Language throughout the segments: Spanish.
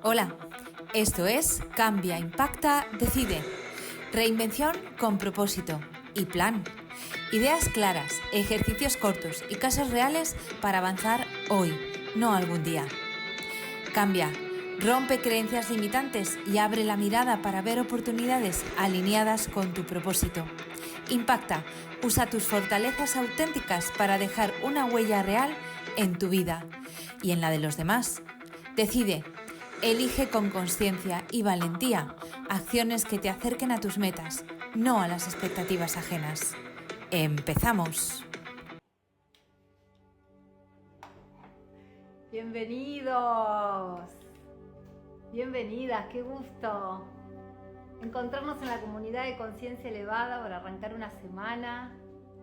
Hola, esto es Cambia, Impacta, Decide. Reinvención con propósito y plan. Ideas claras, ejercicios cortos y casos reales para avanzar hoy, no algún día. Cambia, rompe creencias limitantes y abre la mirada para ver oportunidades alineadas con tu propósito. Impacta, usa tus fortalezas auténticas para dejar una huella real en tu vida y en la de los demás. Decide. Elige con conciencia y valentía acciones que te acerquen a tus metas, no a las expectativas ajenas. ¡Empezamos! Bienvenidos, bienvenidas, qué gusto encontrarnos en la comunidad de Conciencia Elevada para arrancar una semana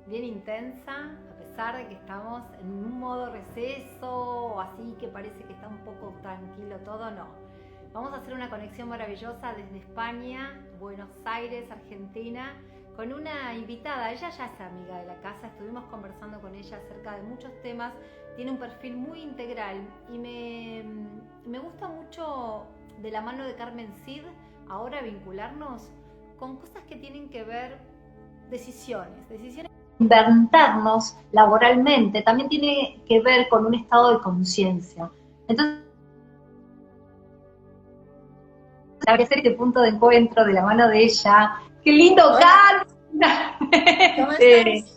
bien intensa, a pesar de que estamos en un modo receso o así que parece que está un poco tranquilo todo, no. Vamos a hacer una conexión maravillosa desde España, Buenos Aires, Argentina, con una invitada. Ella ya es amiga de la casa, estuvimos conversando con ella acerca de muchos temas, tiene un perfil muy integral y me gusta mucho de la mano de Carmen Cid ahora vincularnos con cosas que tienen que ver decisiones. Inventarnos laboralmente también tiene que ver con un estado de conciencia. Entonces, habría que ser este punto de encuentro de la mano de ella. ¡Qué lindo, Carmen! ¿Cómo estás?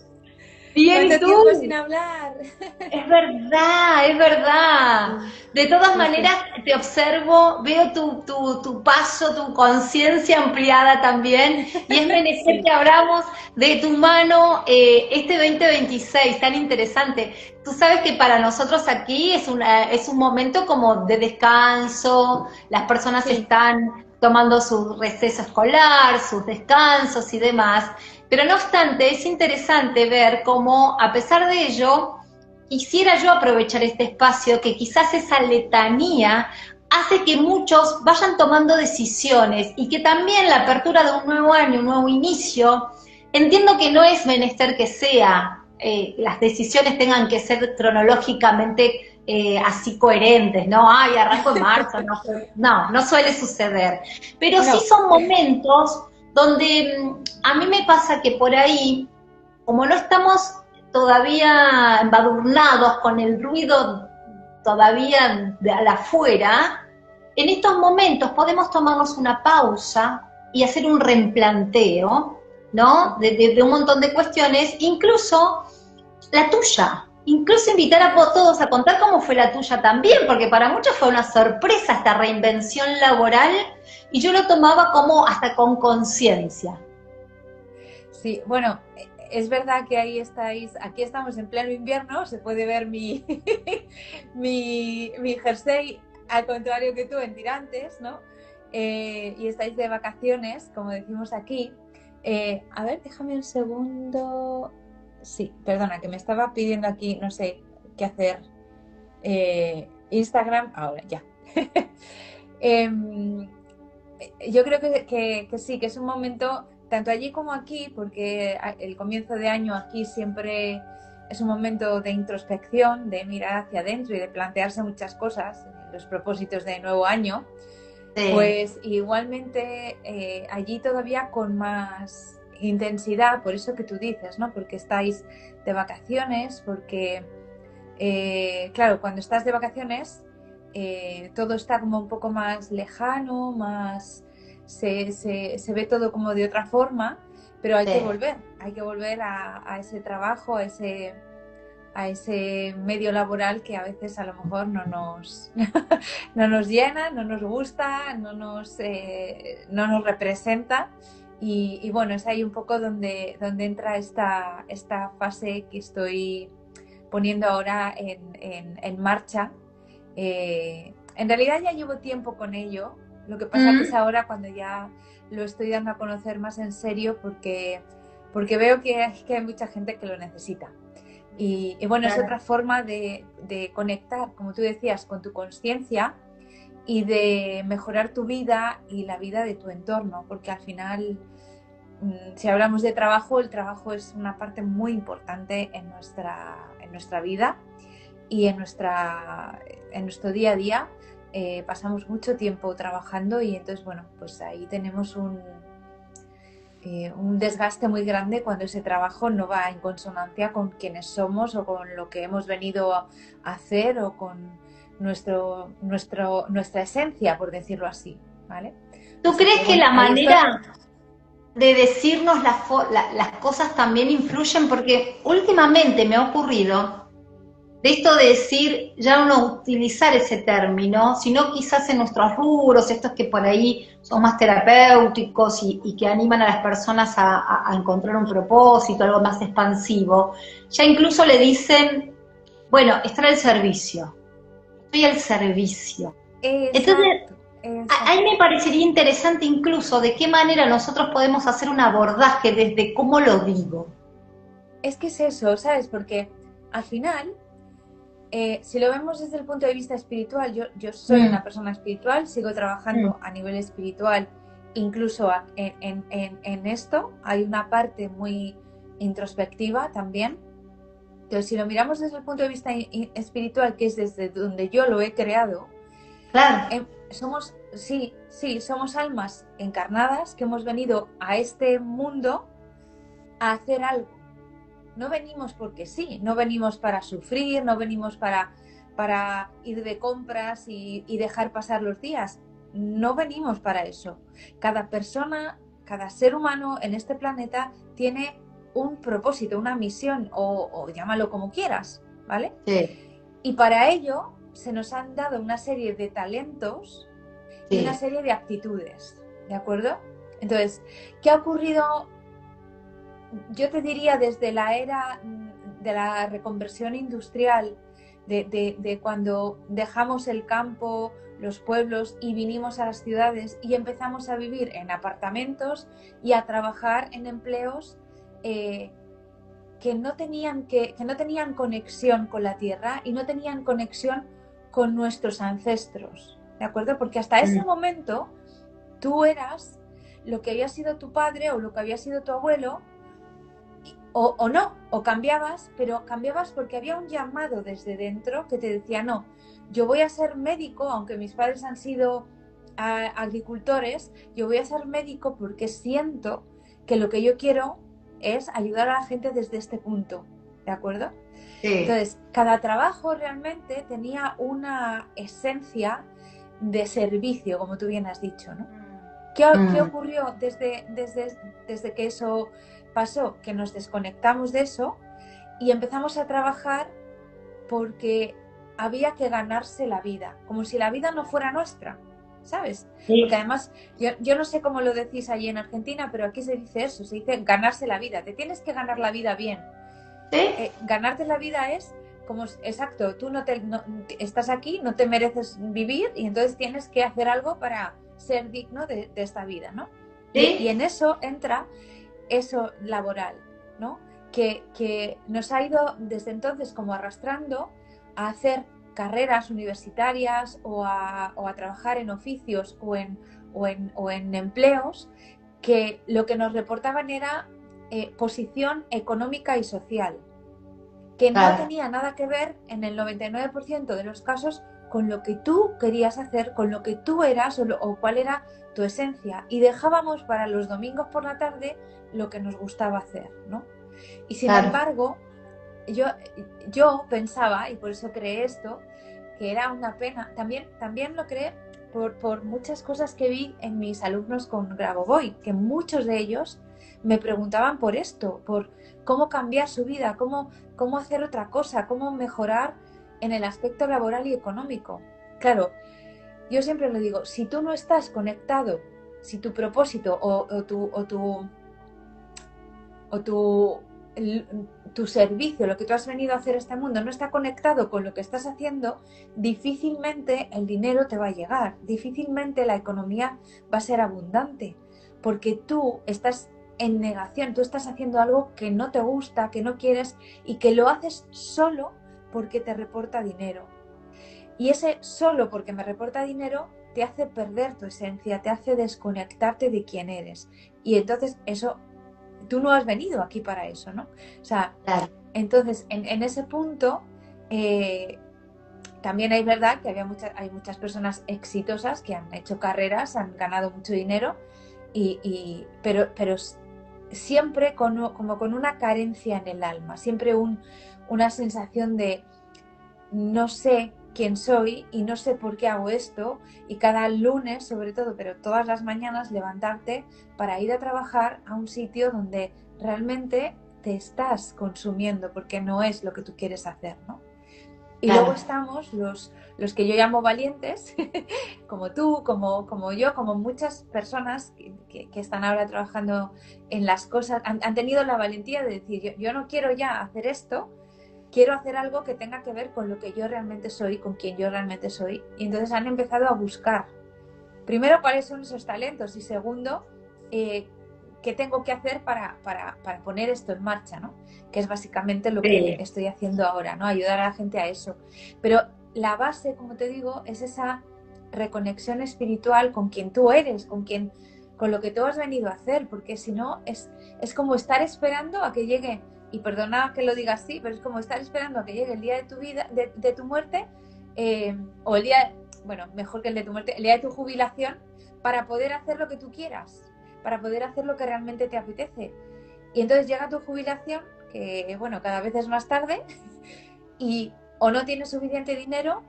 Bien, ¿y tú? Tiempo sin hablar. Es verdad, es verdad. De todas maneras, te observo, veo tu paso, tu conciencia ampliada también, y es menester que hablamos de tu mano este 2026, tan interesante. Tú sabes que para nosotros aquí es un momento como de descanso, las personas están tomando su receso escolar, sus descansos y demás, pero no obstante es interesante ver cómo a pesar de ello, quisiera yo aprovechar este espacio que quizás esa letanía hace que muchos vayan tomando decisiones y que también la apertura de un nuevo año, un nuevo inicio, entiendo que no es menester que sea, las decisiones tengan que ser cronológicamente así coherentes, ¿no? Ay, arranco en marzo, no suele suceder. Pero sí son momentos donde a mí me pasa que por ahí, como no estamos todavía embadurnados con el ruido todavía de afuera, en estos momentos podemos tomarnos una pausa y hacer un replanteo, ¿no? De un montón de cuestiones, incluso la tuya. Incluso invitar a todos a contar cómo fue la tuya también, porque para muchos fue una sorpresa esta reinvención laboral y yo lo tomaba como hasta con conciencia. Sí, bueno, es verdad que ahí estáis, aquí estamos en pleno invierno, se puede ver mi jersey al contrario que tú en tirantes, ¿no? Y estáis de vacaciones, como decimos aquí. A ver, déjame un segundo. Sí, perdona, que me estaba pidiendo aquí, no sé qué hacer. Instagram, ahora ya. Yo creo que sí, que es un momento, tanto allí como aquí, porque el comienzo de año aquí siempre es un momento de introspección, de mirar hacia adentro y de plantearse muchas cosas, los propósitos de nuevo año, pues igualmente allí todavía con más intensidad, por eso que tú dices, ¿no? Porque estáis de vacaciones, porque claro, cuando estás de vacaciones todo está como un poco más lejano, más se ve todo como de otra forma, pero hay que volver a ese trabajo, a ese medio laboral que a veces a lo mejor no nos llena, no nos gusta, no nos representa. Y bueno, es ahí un poco donde entra esta fase que estoy poniendo ahora en marcha. En realidad ya llevo tiempo con ello, lo que pasa que es ahora cuando ya lo estoy dando a conocer más en serio porque veo que hay mucha gente que lo necesita. Y bueno, claro, es otra forma de conectar, como tú decías, con tu conciencia y de mejorar tu vida y la vida de tu entorno, porque al final si hablamos de trabajo, el trabajo es una parte muy importante en nuestra vida y en nuestro día a día. Pasamos mucho tiempo trabajando y entonces, bueno, pues ahí tenemos un desgaste muy grande cuando ese trabajo no va en consonancia con quienes somos o con lo que hemos venido a hacer o con nuestra esencia, por decirlo así, ¿vale? ¿Tú Así crees que, que bueno, la ahí manera de decirnos las cosas también influyen? Porque últimamente me ha ocurrido de esto de decir, ya no utilizar ese término, sino quizás en nuestros rubros, estos que por ahí son más terapéuticos y que animan a las personas a encontrar un propósito, algo más expansivo, ya incluso le dicen, bueno, estar al servicio, estoy al servicio. Entonces, exacto, ahí exacto. me parecería interesante incluso de qué manera nosotros podemos hacer un abordaje desde cómo lo digo. Es que es eso, ¿sabes? Porque al final, si lo vemos desde el punto de vista espiritual, yo soy Mm, una persona espiritual, sigo mm, trabajando a nivel espiritual, incluso en esto hay una parte muy introspectiva también. Entonces, si lo miramos desde el punto de vista espiritual, que es desde donde yo lo he creado, claro, somos almas encarnadas que hemos venido a este mundo a hacer algo. No venimos porque sí, no venimos para sufrir, no venimos para ir de compras y dejar pasar los días. No venimos para eso. Cada persona, cada ser humano en este planeta tiene un propósito, una misión o llámalo como quieras, ¿vale? sí, Y para ello se nos han dado una serie de talentos y una sí. serie de aptitudes, ¿de acuerdo? Entonces, ¿qué ha ocurrido? Yo te diría desde la era de la reconversión industrial, de cuando dejamos el campo, los pueblos y vinimos a las ciudades y empezamos a vivir en apartamentos y a trabajar en empleos que no tenían conexión con la tierra y no tenían conexión con nuestros ancestros, ¿de acuerdo? Porque hasta ese Mm, momento tú eras lo que había sido tu padre o lo que había sido tu abuelo, o no, o cambiabas, pero cambiabas porque había un llamado desde dentro que te decía, no, yo voy a ser médico, aunque mis padres han sido agricultores, yo voy a ser médico porque siento que lo que yo quiero es ayudar a la gente desde este punto, ¿de acuerdo? sí, Entonces, cada trabajo realmente tenía una esencia de servicio, como tú bien has dicho, ¿no? ¿Qué mm, ocurrió desde que eso pasó? Que nos desconectamos de eso y empezamos a trabajar porque había que ganarse la vida, como si la vida no fuera nuestra, ¿sabes? Porque sí, además, yo no sé cómo lo decís allí en Argentina, pero aquí se dice eso, se dice ganarse la vida, te tienes que ganar la vida bien. sí, Ganarte la vida es como, exacto, tú estás aquí, no te mereces vivir y entonces tienes que hacer algo para ser digno de esta vida, ¿no? Y sí, en eso entra eso laboral, ¿no? Que nos ha ido desde entonces como arrastrando a hacer carreras universitarias o a trabajar en oficios o en empleos que lo que nos reportaban era posición económica y social, que no claro, tenía nada que ver en el 99% de los casos con lo que tú querías hacer, con lo que tú eras o cuál era tu esencia. Y dejábamos para los domingos por la tarde lo que nos gustaba hacer, ¿no? Y sin claro. embargo, yo pensaba, y por eso creé esto, que era una pena. También lo creé por muchas cosas que vi en mis alumnos con Grabovoi, que muchos de ellos me preguntaban por esto, por cómo cambiar su vida, cómo hacer otra cosa, cómo mejorar en el aspecto laboral y económico. Claro, yo siempre le digo, si tú no estás conectado, si tu propósito o tu servicio, lo que tú has venido a hacer a este mundo, no está conectado con lo que estás haciendo, difícilmente el dinero te va a llegar, difícilmente la economía va a ser abundante, porque tú estás en negación, tú estás haciendo algo que no te gusta, que no quieres y que lo haces solo porque te reporta dinero. Y ese solo porque me reporta dinero te hace perder tu esencia, te hace desconectarte de quién eres. Y entonces eso tú no has venido aquí para eso, ¿no? O sea, Claro. entonces, en ese punto, también es verdad que hay muchas personas exitosas que han hecho carreras, han ganado mucho dinero, pero siempre como con una carencia en el alma, siempre una sensación de no sé quién soy y no sé por qué hago esto, y cada lunes sobre todo, pero todas las mañanas levantarte para ir a trabajar a un sitio donde realmente te estás consumiendo porque no es lo que tú quieres hacer, ¿no? Y Claro. luego estamos los que yo llamo valientes, como tú, como yo, como muchas personas que están ahora trabajando en las cosas, han tenido la valentía de decir, yo no quiero ya hacer esto, quiero hacer algo que tenga que ver con lo que yo realmente soy, con quien yo realmente soy. Y entonces han empezado a buscar, primero, cuáles son esos talentos, y segundo, qué tengo que hacer para poner esto en marcha, ¿no? Que es básicamente lo que estoy haciendo ahora, ¿no? Ayudar a la gente a eso. Pero la base, como te digo, es esa reconexión espiritual con quien tú eres, con lo que tú has venido a hacer, porque si no es como estar esperando a que llegue, y perdona que lo diga así, pero es como estar esperando a que llegue el día de tu vida, de tu muerte, o el día, bueno, mejor que el de tu muerte, el día de tu jubilación, para poder hacer lo que tú quieras, para poder hacer lo que realmente te apetece. Y entonces llega tu jubilación, que bueno, cada vez es más tarde, y o no tienes suficiente dinero,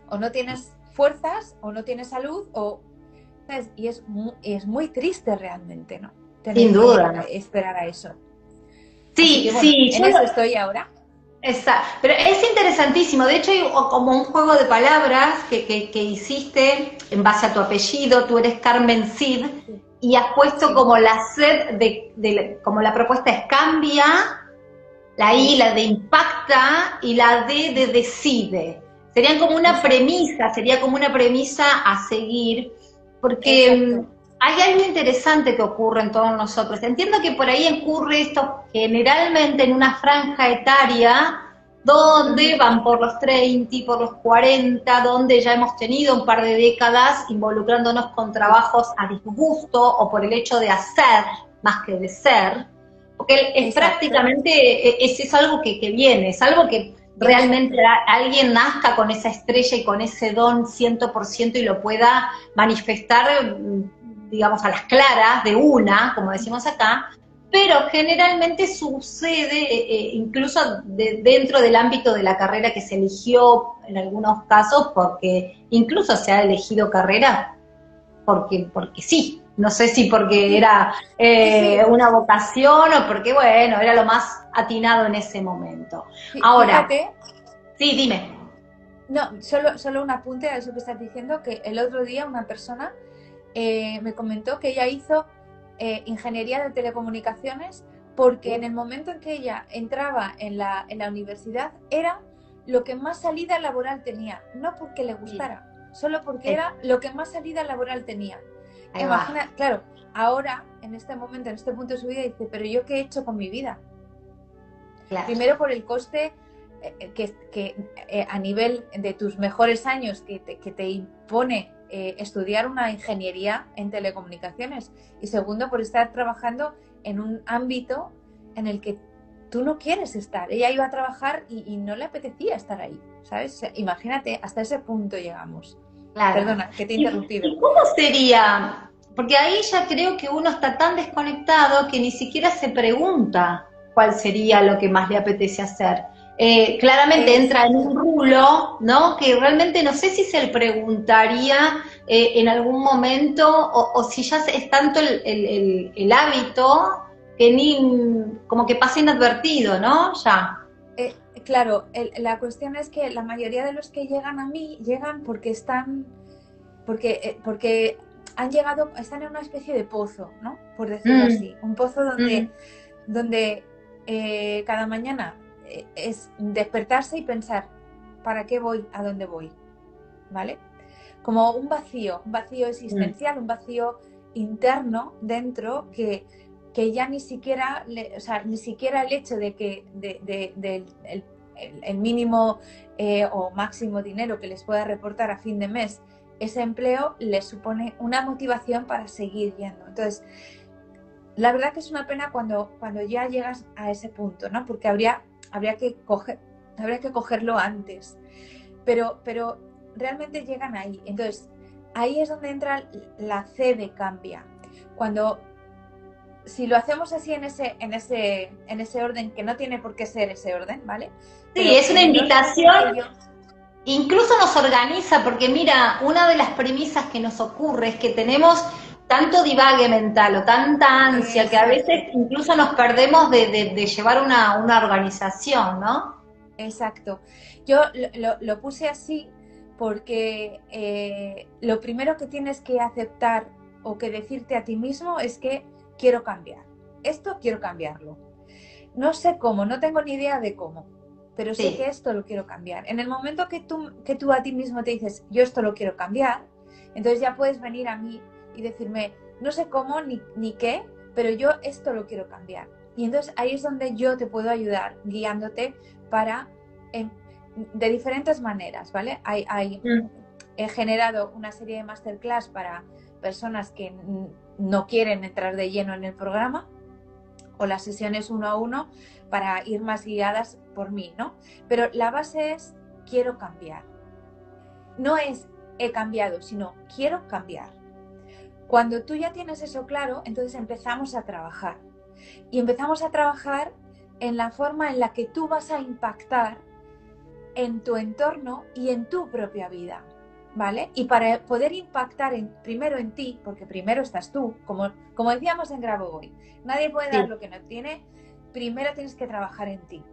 o no tienes fuerzas, o no tienes salud, y es muy triste realmente, ¿no? Sin duda. Esperar a eso. Sí, que, bueno, sí. En eso estoy ahora. Exacto, pero es interesantísimo. De hecho, hay como un juego de palabras que hiciste en base a tu apellido. Tú eres Carmen Cid, y has puesto como la C como la propuesta es cambia, la I, la de impacta, y la D de decide. Sería como una premisa a seguir, porque hay algo interesante que ocurre en todos nosotros. Entiendo que por ahí ocurre esto generalmente en una franja etaria donde van por los 30, por los 40, donde ya hemos tenido un par de décadas involucrándonos con trabajos a disgusto o por el hecho de hacer más que de ser, porque es prácticamente, es algo que viene, es algo que realmente alguien nazca con esa estrella y con ese don 100% y lo pueda manifestar, digamos, a las claras, de una, como decimos acá, pero generalmente sucede incluso dentro del ámbito de la carrera que se eligió en algunos casos, porque incluso se ha elegido carrera porque sí. No sé si porque era una vocación o porque, bueno, era lo más atinado en ese momento. Ahora, fíjate, sí, dime. No, solo un apunte a eso que estás diciendo, que el otro día una persona me comentó que ella hizo ingeniería de telecomunicaciones porque en el momento en que ella entraba en la universidad era lo que más salida laboral tenía, no porque le gustara, solo porque era lo que más salida laboral tenía. Imagina, claro, ahora, en este momento, en este punto de su vida, dice, pero ¿yo qué he hecho con mi vida? Claro. Primero por el coste que a nivel de tus mejores años que te impone estudiar una ingeniería en telecomunicaciones, y segundo por estar trabajando en un ámbito en el que tú no quieres estar. Ella iba a trabajar y no le apetecía estar ahí, ¿sabes? Imagínate, hasta ese punto llegamos. Claro. Perdona, que te he interrumpido. ¿Y cómo sería? Porque ahí ya creo que uno está tan desconectado que ni siquiera se pregunta cuál sería lo que más le apetece hacer. Claramente entra en un rulo, ¿no? Que realmente no sé si se le preguntaría en algún momento o si ya es tanto el hábito que ni como que pasa inadvertido, ¿no? Ya. Claro, la cuestión es que la mayoría de los que llegan a mí llegan porque porque han llegado, están en una especie de pozo, ¿no? Por decirlo así, un pozo donde cada mañana es despertarse y pensar, ¿para qué voy? ¿A dónde voy? ¿Vale? Como un vacío existencial, un vacío interno dentro que ya ni siquiera, ni siquiera el hecho de que el mínimo o máximo dinero que les pueda reportar a fin de mes ese empleo les supone una motivación para seguir yendo. Entonces, la verdad que es una pena cuando ya llegas a ese punto, ¿no? Porque habría que cogerlo antes. Pero realmente llegan ahí. Entonces, ahí es donde entra la C de cambia. Si lo hacemos así en ese orden, que no tiene por qué ser ese orden, ¿vale? Sí, Pero es una invitación. Incluso nos organiza, porque mira, una de las premisas que nos ocurre es que tenemos tanto divague mental o tanta ansia que a veces incluso nos perdemos de llevar una organización, ¿no? Exacto. Yo lo puse así porque lo primero que tienes que aceptar o que decirte a ti mismo es que quiero cambiar. Esto quiero cambiarlo. No sé cómo, no tengo ni idea de cómo, pero sé que esto lo quiero cambiar. En el momento que tú a ti mismo te dices, yo esto lo quiero cambiar, entonces ya puedes venir a mí y decirme, no sé cómo ni qué, pero yo esto lo quiero cambiar. Y entonces ahí es donde yo te puedo ayudar, guiándote de diferentes maneras, ¿vale? He generado una serie de masterclass para personas que no quieren entrar de lleno en el programa, o las sesiones 1 a 1 para ir más guiadas por mí, ¿no? Pero la base es quiero cambiar. No es he cambiado, sino quiero cambiar. Cuando tú ya tienes eso claro, entonces empezamos a trabajar. Y empezamos a trabajar en la forma en la que tú vas a impactar en tu entorno y en tu propia vida, ¿vale? Y para poder impactar primero en ti, porque primero estás tú, como decíamos en Grabovoi, nadie puede dar lo que no tiene, primero tienes que trabajar en ti,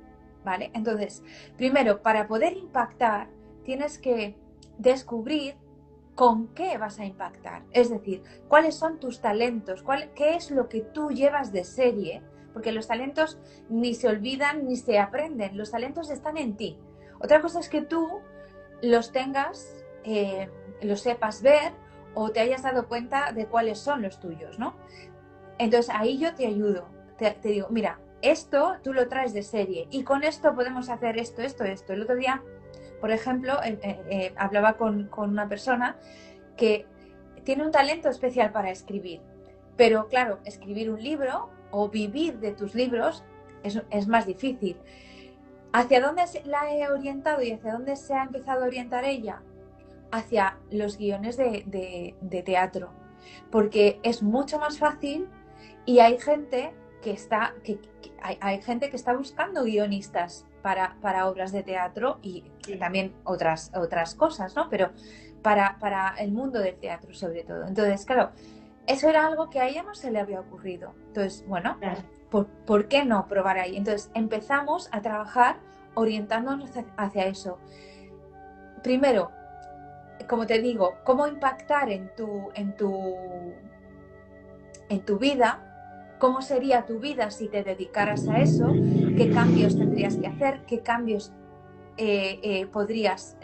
¿vale? Entonces, primero, para poder impactar, tienes que descubrir con qué vas a impactar, es decir, cuáles son tus talentos, qué es lo que tú llevas de serie, porque los talentos ni se olvidan ni se aprenden, los talentos están en ti. Otra cosa es que tú los tengas, los sepas ver o te hayas dado cuenta de cuáles son los tuyos, ¿no? Entonces ahí yo te ayudo, te digo, mira, esto tú lo traes de serie y con esto podemos hacer esto. El otro día, por ejemplo, hablaba con una persona que tiene un talento especial para escribir, pero claro, escribir un libro o vivir de tus libros es más difícil. ¿Hacia dónde la he orientado y hacia dónde se ha empezado a orientar ella? Hacia los guiones de teatro, porque es mucho más fácil y hay gente que está buscando guionistas para obras de teatro y también otras cosas, ¿no? Pero para el mundo del teatro sobre todo. Entonces, claro, eso era algo que a ella no se le había ocurrido. Entonces, bueno, ¿por qué no probar ahí? Entonces empezamos a trabajar orientándonos hacia eso. Primero, como te digo, cómo impactar en tu vida, cómo sería tu vida si te dedicaras a eso, qué cambios tendrías que hacer, qué cambios podrías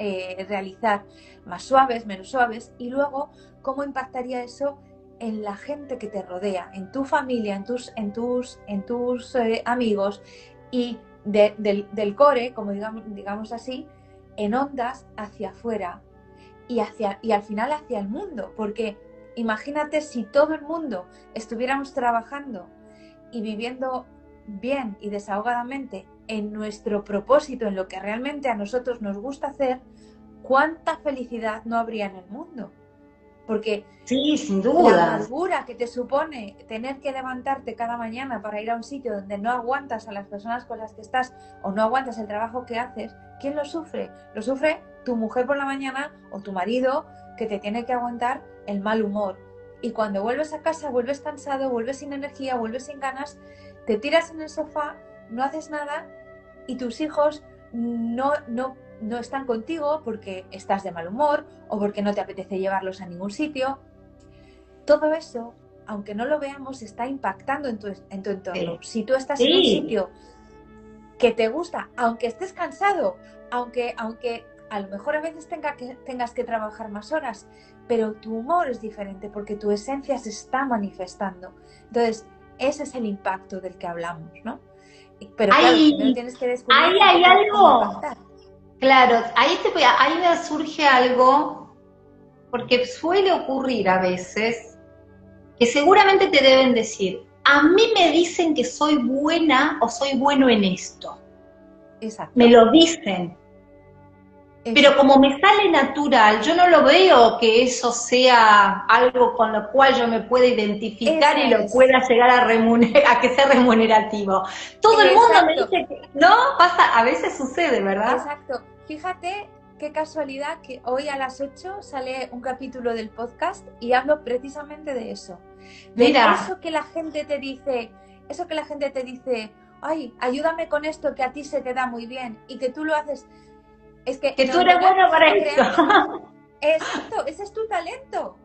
realizar más suaves, menos suaves, y luego cómo impactaría eso en la gente que te rodea, en tu familia, en tus amigos y del core, como digamos así, en ondas hacia afuera y al final hacia el mundo, porque imagínate si todo el mundo estuviéramos trabajando y viviendo bien y desahogadamente en nuestro propósito, en lo que realmente a nosotros nos gusta hacer, ¿cuánta felicidad no habría en el mundo? Porque sí, sin duda, la amargura que te supone tener que levantarte cada mañana para ir a un sitio donde no aguantas a las personas con las que estás o no aguantas el trabajo que haces, ¿quién lo sufre? Lo sufre tu mujer por la mañana o tu marido, que te tiene que aguantar el mal humor. Y cuando vuelves a casa, vuelves cansado, vuelves sin energía, vuelves sin ganas, te tiras en el sofá, no haces nada y tus hijos no están contigo porque estás de mal humor o porque no te apetece llevarlos a ningún sitio. Todo eso, aunque no lo veamos, está impactando en tu entorno. Si tú estás en un sitio que te gusta, aunque estés cansado, aunque a lo mejor a veces tengas que trabajar más horas, pero tu humor es diferente porque tu esencia se está manifestando. Entonces, ese es el impacto del que hablamos, ¿no? Pero claro, primero tienes que descubrir ahí hay algo. Impactar. Claro, ahí me surge algo, porque suele ocurrir a veces que seguramente te deben decir, a mí me dicen que soy buena o soy bueno en esto. Exacto. Me lo dicen. Pero como me sale natural, yo no lo veo que eso sea algo con lo cual yo me pueda identificar y lo pueda llegar a que sea remunerativo. Todo el mundo me dice que no, pasa, a veces sucede, ¿verdad? Exacto. Fíjate qué casualidad que hoy a las 8 sale un capítulo del podcast y hablo precisamente de eso. Mira. Eso que la gente te dice, ay, ayúdame con esto que a ti se te da muy bien y que tú lo haces. Es que tú eres bueno para esto. Exacto, ese es tu talento,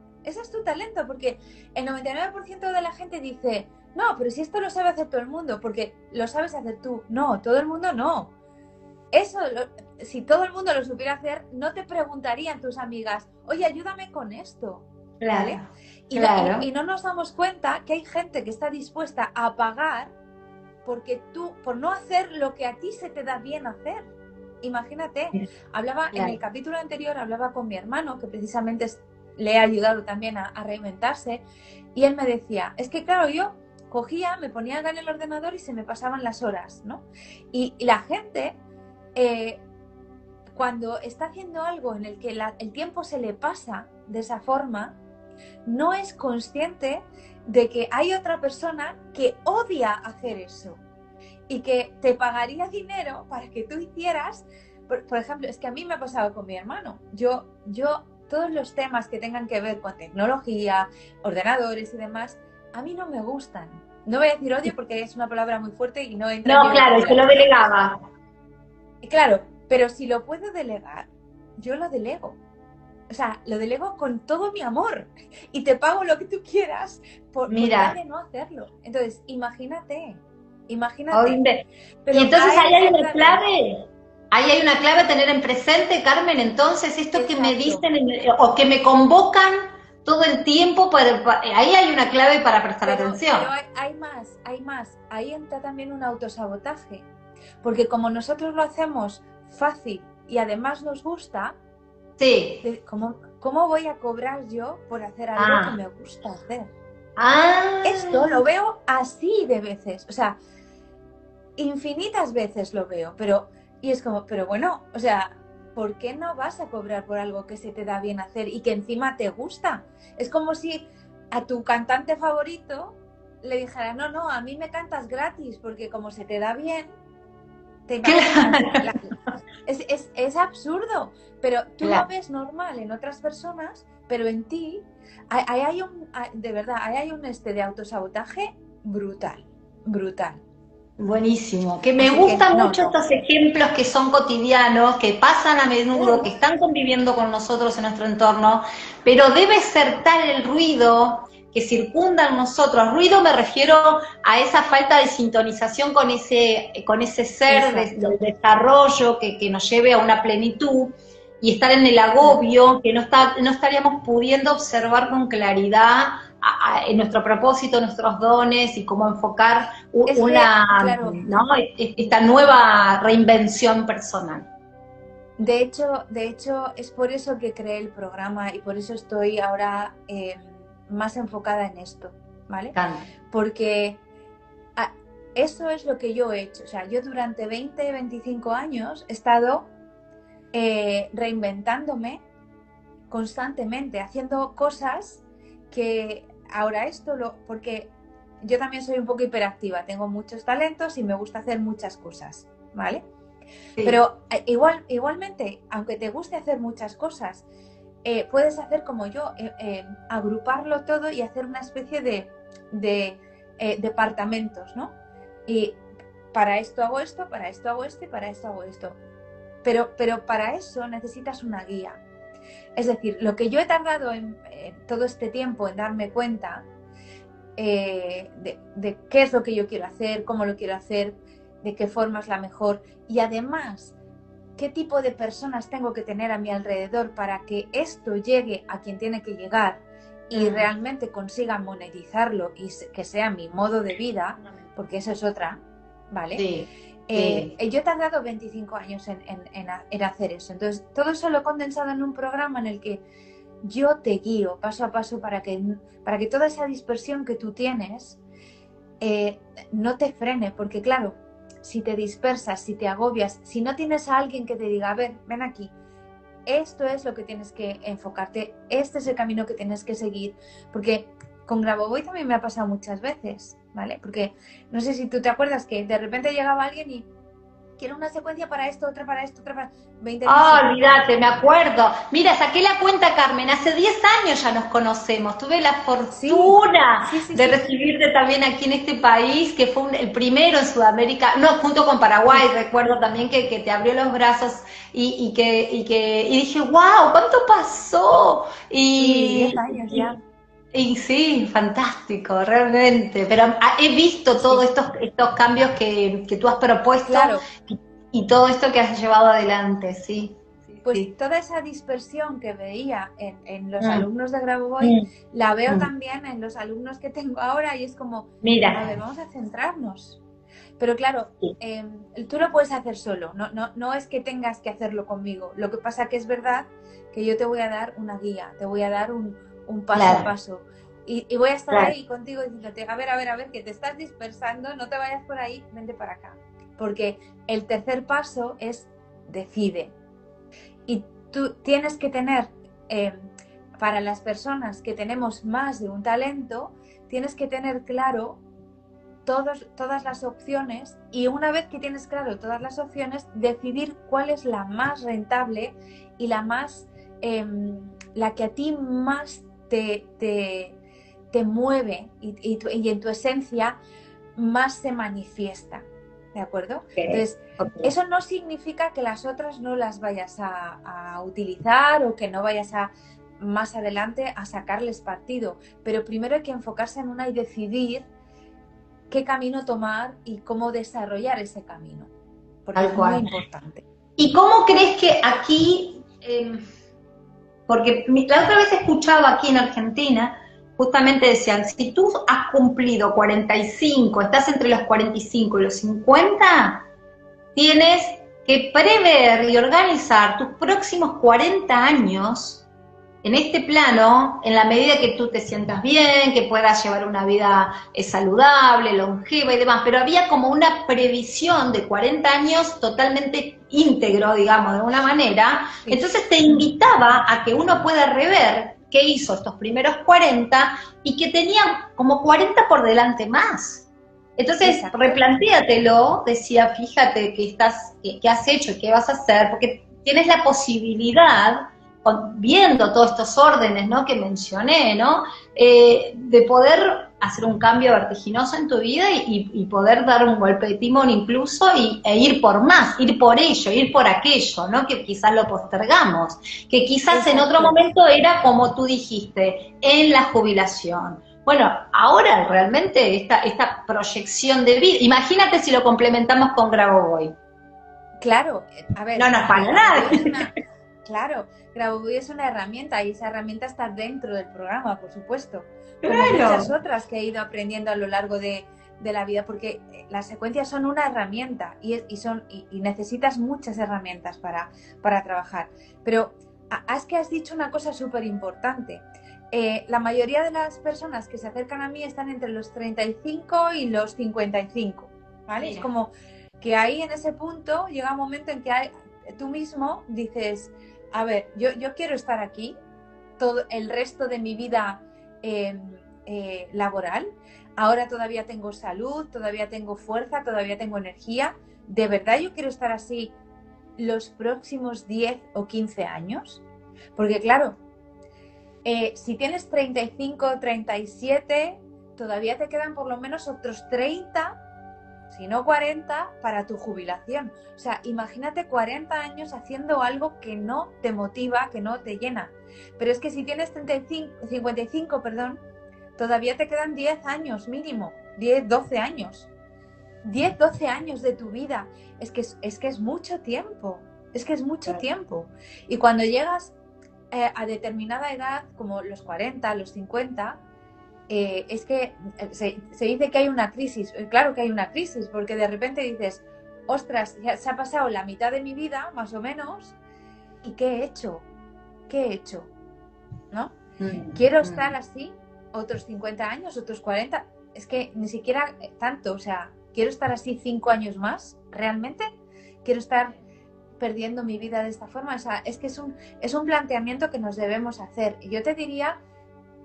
porque el 99% de la gente dice, no, pero si esto lo sabe hacer todo el mundo, porque lo sabes hacer tú. No, todo el mundo no. Si todo el mundo lo supiera hacer, no te preguntarían tus amigas, oye, ayúdame con esto. Claro, ¿vale? Y no nos damos cuenta que hay gente que está dispuesta a pagar por no hacer lo que a ti se te da bien hacer. Imagínate, en el capítulo anterior hablaba con mi hermano, que precisamente le he ayudado también a reinventarse, y él me decía, es que claro, yo cogía, me ponía acá en el ordenador y se me pasaban las horas, ¿no? Y la gente, cuando está haciendo algo en el que el tiempo se le pasa de esa forma, no es consciente de que hay otra persona que odia hacer eso. Y que te pagaría dinero para que tú hicieras, por ejemplo, es que a mí me ha pasado con mi hermano. Yo todos los temas que tengan que ver con tecnología, ordenadores y demás, a mí no me gustan. No voy a decir odio porque es una palabra muy fuerte y no entra. No, claro, se lo delegaba. Claro, pero si lo puedo delegar, yo lo delego. O sea, lo delego con todo mi amor y te pago lo que tú quieras por de no hacerlo. Entonces, imagínate. Pero y entonces ahí hay una clave. Ahí hay una clave a tener en presente, Carmen. Entonces, esto que me dicen o que me convocan todo el tiempo, ahí hay una clave para prestar atención. Pero hay más. Ahí entra también un autosabotaje. Porque como nosotros lo hacemos fácil y además nos gusta, sí. ¿Cómo voy a cobrar yo por hacer algo que me gusta hacer? Esto lo veo así de veces. O sea, infinitas veces lo veo, y es como, pero bueno, o sea, ¿por qué no vas a cobrar por algo que se te da bien hacer y que encima te gusta? Es como si a tu cantante favorito le dijera, no, a mí me cantas gratis porque como se te da bien, es absurdo, pero tú lo ves normal en otras personas, pero en ti hay un de autosabotaje brutal. Buenísimo, que me gustan mucho estos ejemplos que son cotidianos, que pasan a menudo, que están conviviendo con nosotros en nuestro entorno, pero debe ser tal el ruido que circunda en nosotros. Ruido me refiero a esa falta de sintonización con ese ser del desarrollo que nos lleve a una plenitud, y estar en el agobio, que no estaríamos pudiendo observar con claridad en nuestro propósito, nuestros dones y cómo enfocar esta nueva reinvención personal. De hecho, es por eso que creé el programa y por eso estoy ahora más enfocada en esto, ¿vale? Porque eso es lo que yo he hecho. O sea, yo durante 25 años he estado reinventándome constantemente, haciendo cosas que ahora porque yo también soy un poco hiperactiva, tengo muchos talentos y me gusta hacer muchas cosas, ¿vale? Sí. Pero igualmente, aunque te guste hacer muchas cosas, puedes hacer como yo, agruparlo todo y hacer una especie de departamentos, ¿no? Y para esto hago esto, para esto hago esto y para esto hago esto. Pero para eso necesitas una guía. Es decir, lo que yo he tardado en todo este tiempo en darme cuenta de qué es lo que yo quiero hacer, cómo lo quiero hacer, de qué forma es la mejor y además qué tipo de personas tengo que tener a mi alrededor para que esto llegue a quien tiene que llegar y realmente consiga monetizarlo y que sea mi modo de vida, porque eso es otra, ¿vale? Sí. Yo he tardado 25 años en hacer eso. Entonces, todo eso lo he condensado en un programa en el que yo te guío paso a paso para que toda esa dispersión que tú tienes no te frene, porque claro, si te dispersas, si te agobias, si no tienes a alguien que te diga, a ver, ven aquí, esto es lo que tienes que enfocarte, este es el camino que tienes que seguir, porque con Grabovoi también me ha pasado muchas veces, ¿vale? Porque no sé si tú te acuerdas que de repente llegaba alguien y quiero una secuencia para esto, otra para esto, otra para 20 olvídate, me acuerdo. Mira, saqué la cuenta, Carmen, hace 10 años ya nos conocemos. Tuve la fortuna de recibirte también aquí en este país, que fue el primero en Sudamérica, no, junto con Paraguay, recuerdo también que te abrió los brazos y dije, wow, ¿cuánto pasó? Y 10 años ya. Y sí, fantástico, realmente. Pero he visto todos estos cambios que tú has propuesto, claro, y todo esto que has llevado adelante, sí. Pues toda esa dispersión que veía en los alumnos de Grabovoi, la veo también en los alumnos que tengo ahora y es como, mira, a ver, vamos a centrarnos. Pero claro, tú lo puedes hacer solo, no es que tengas que hacerlo conmigo. Lo que pasa que es verdad que yo te voy a dar una guía, te voy a dar un paso a paso. Y voy a estar ahí contigo diciéndote, a ver, que te estás dispersando, no te vayas por ahí, vente para acá. Porque el tercer paso es decide. Y tú tienes que tener, para las personas que tenemos más de un talento, tienes que tener claro todas las opciones, y una vez que tienes claro todas las opciones, decidir cuál es la más rentable y la más, la que a ti más te mueve y en tu esencia más se manifiesta. ¿De acuerdo? Entonces, eso no significa que las otras no las vayas a utilizar o que no vayas a más adelante a sacarles partido, pero primero hay que enfocarse en una y decidir qué camino tomar y cómo desarrollar ese camino, porque es muy importante. ¿Y cómo crees que aquí, porque la otra vez escuchaba aquí en Argentina, justamente decían, si tú has cumplido 45, estás entre los 45 y los 50, tienes que prever y organizar tus próximos 40 años en este plano, en la medida que tú te sientas bien, que puedas llevar una vida saludable, longeva y demás, pero había como una previsión de 40 años totalmente íntegro, digamos, de alguna manera. Entonces te invitaba a que uno pueda rever qué hizo estos primeros 40 y que tenía como 40 por delante más. Entonces, replantéatelo, decía, fíjate qué has hecho y qué vas a hacer, porque tienes la posibilidad, viendo todos estos órdenes, ¿no?, que mencioné, ¿no?, de poder hacer un cambio vertiginoso en tu vida y poder dar un golpe de timón incluso e ir por más, ir por ello, ir por aquello, ¿no?, que quizás lo postergamos, que quizás en otro momento era como tú dijiste, en la jubilación. Bueno, ahora realmente esta proyección de vida, imagínate si lo complementamos con Grabovoi. Claro, a ver. No nos para nada. Claro, Grabovoi es una herramienta y esa herramienta está dentro del programa, por supuesto. Claro. Como muchas otras que he ido aprendiendo a lo largo de la vida, porque las secuencias son una herramienta y necesitas muchas herramientas para trabajar. Pero es que has dicho una cosa súper importante. La mayoría de las personas que se acercan a mí están entre los 35 y los 55, ¿vale? Mira. Es como que ahí en ese punto llega un momento en que tú mismo dices, a ver, yo quiero estar aquí todo el resto de mi vida laboral, ahora todavía tengo salud, todavía tengo fuerza, todavía tengo energía, ¿de verdad yo quiero estar así los próximos 10 o 15 años? Porque claro, si tienes 35, 37, todavía te quedan por lo menos otros 30, si no 40, para tu jubilación. O sea, imagínate 40 años haciendo algo que no te motiva, que no te llena. Pero es que si tienes 55, todavía te quedan 10 años mínimo, 10, 12 años. 10, 12 años de tu vida. Es que es mucho tiempo. Es que es mucho tiempo. Y cuando llegas a determinada edad, como los 40, los 50, es que se dice que hay una crisis. Claro que hay una crisis, porque de repente dices, ostras, ya se ha pasado la mitad de mi vida, más o menos, ¿y qué he hecho? ¿Qué he hecho? ¿No? ¿Quiero estar así otros 50 años, otros 40? es que ni siquiera tanto, o sea, quiero estar así 5 años más, ¿realmente? Quiero estar perdiendo mi vida de esta forma. O sea, es que es un planteamiento que nos debemos hacer. Y yo te diría,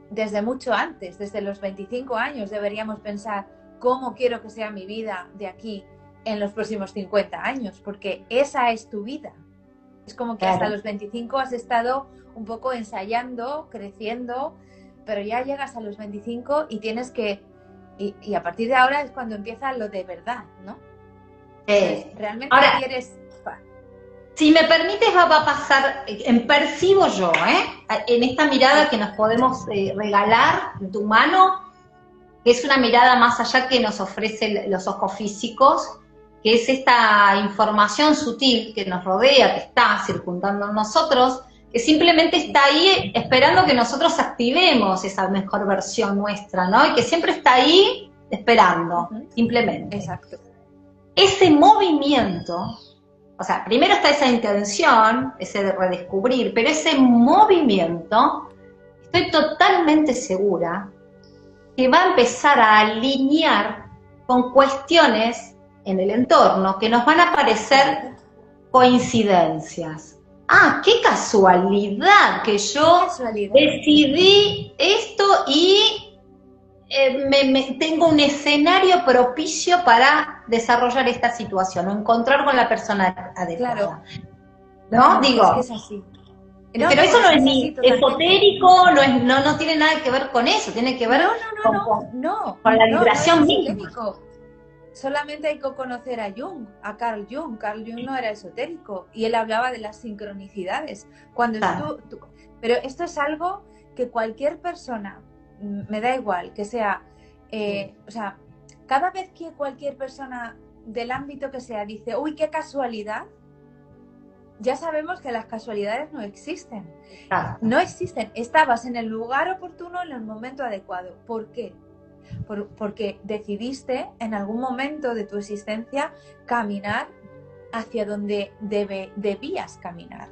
desde mucho antes, desde los 25 años, deberíamos pensar cómo quiero que sea mi vida de aquí en los próximos 50 años, porque esa es tu vida. Es como que hasta los 25 has estado un poco ensayando, creciendo, pero ya llegas a los 25 y tienes que... Y a partir de ahora es cuando empieza lo de verdad, ¿no? Realmente ahora, quieres... Si me permites, va a pasar, percibo yo, en esta mirada que nos podemos regalar en tu mano, que es una mirada más allá que nos ofrecen los ojos físicos, que es esta información sutil que nos rodea, que está circundando a nosotros, que simplemente está ahí esperando que nosotros activemos esa mejor versión nuestra, ¿no? Y que siempre está ahí esperando, simplemente. Exacto. Ese movimiento, o sea, primero está esa intención, ese de redescubrir, pero ese movimiento, estoy totalmente segura que va a empezar a alinear con cuestiones en el entorno que nos van a parecer coincidencias. Ah, qué casualidad que yo decidí esto y tengo un escenario propicio para desarrollar esta situación o encontrar con la persona adecuada. Claro. ¿No? Digo, es que es así. No, pero eso no es ni esotérico, no tiene nada que ver con eso, tiene que ver con la vibración misma. Solamente hay que conocer a Jung, a Carl Jung. Carl Jung no era esotérico y él hablaba de las sincronicidades. Cuando pero esto es algo que cualquier persona, me da igual, que sea, o sea, cada vez que cualquier persona del ámbito que sea dice, uy, qué casualidad, ya sabemos que las casualidades no existen. No existen. Estabas en el lugar oportuno en el momento adecuado. ¿Por qué? Porque decidiste en algún momento de tu existencia caminar hacia donde debías caminar.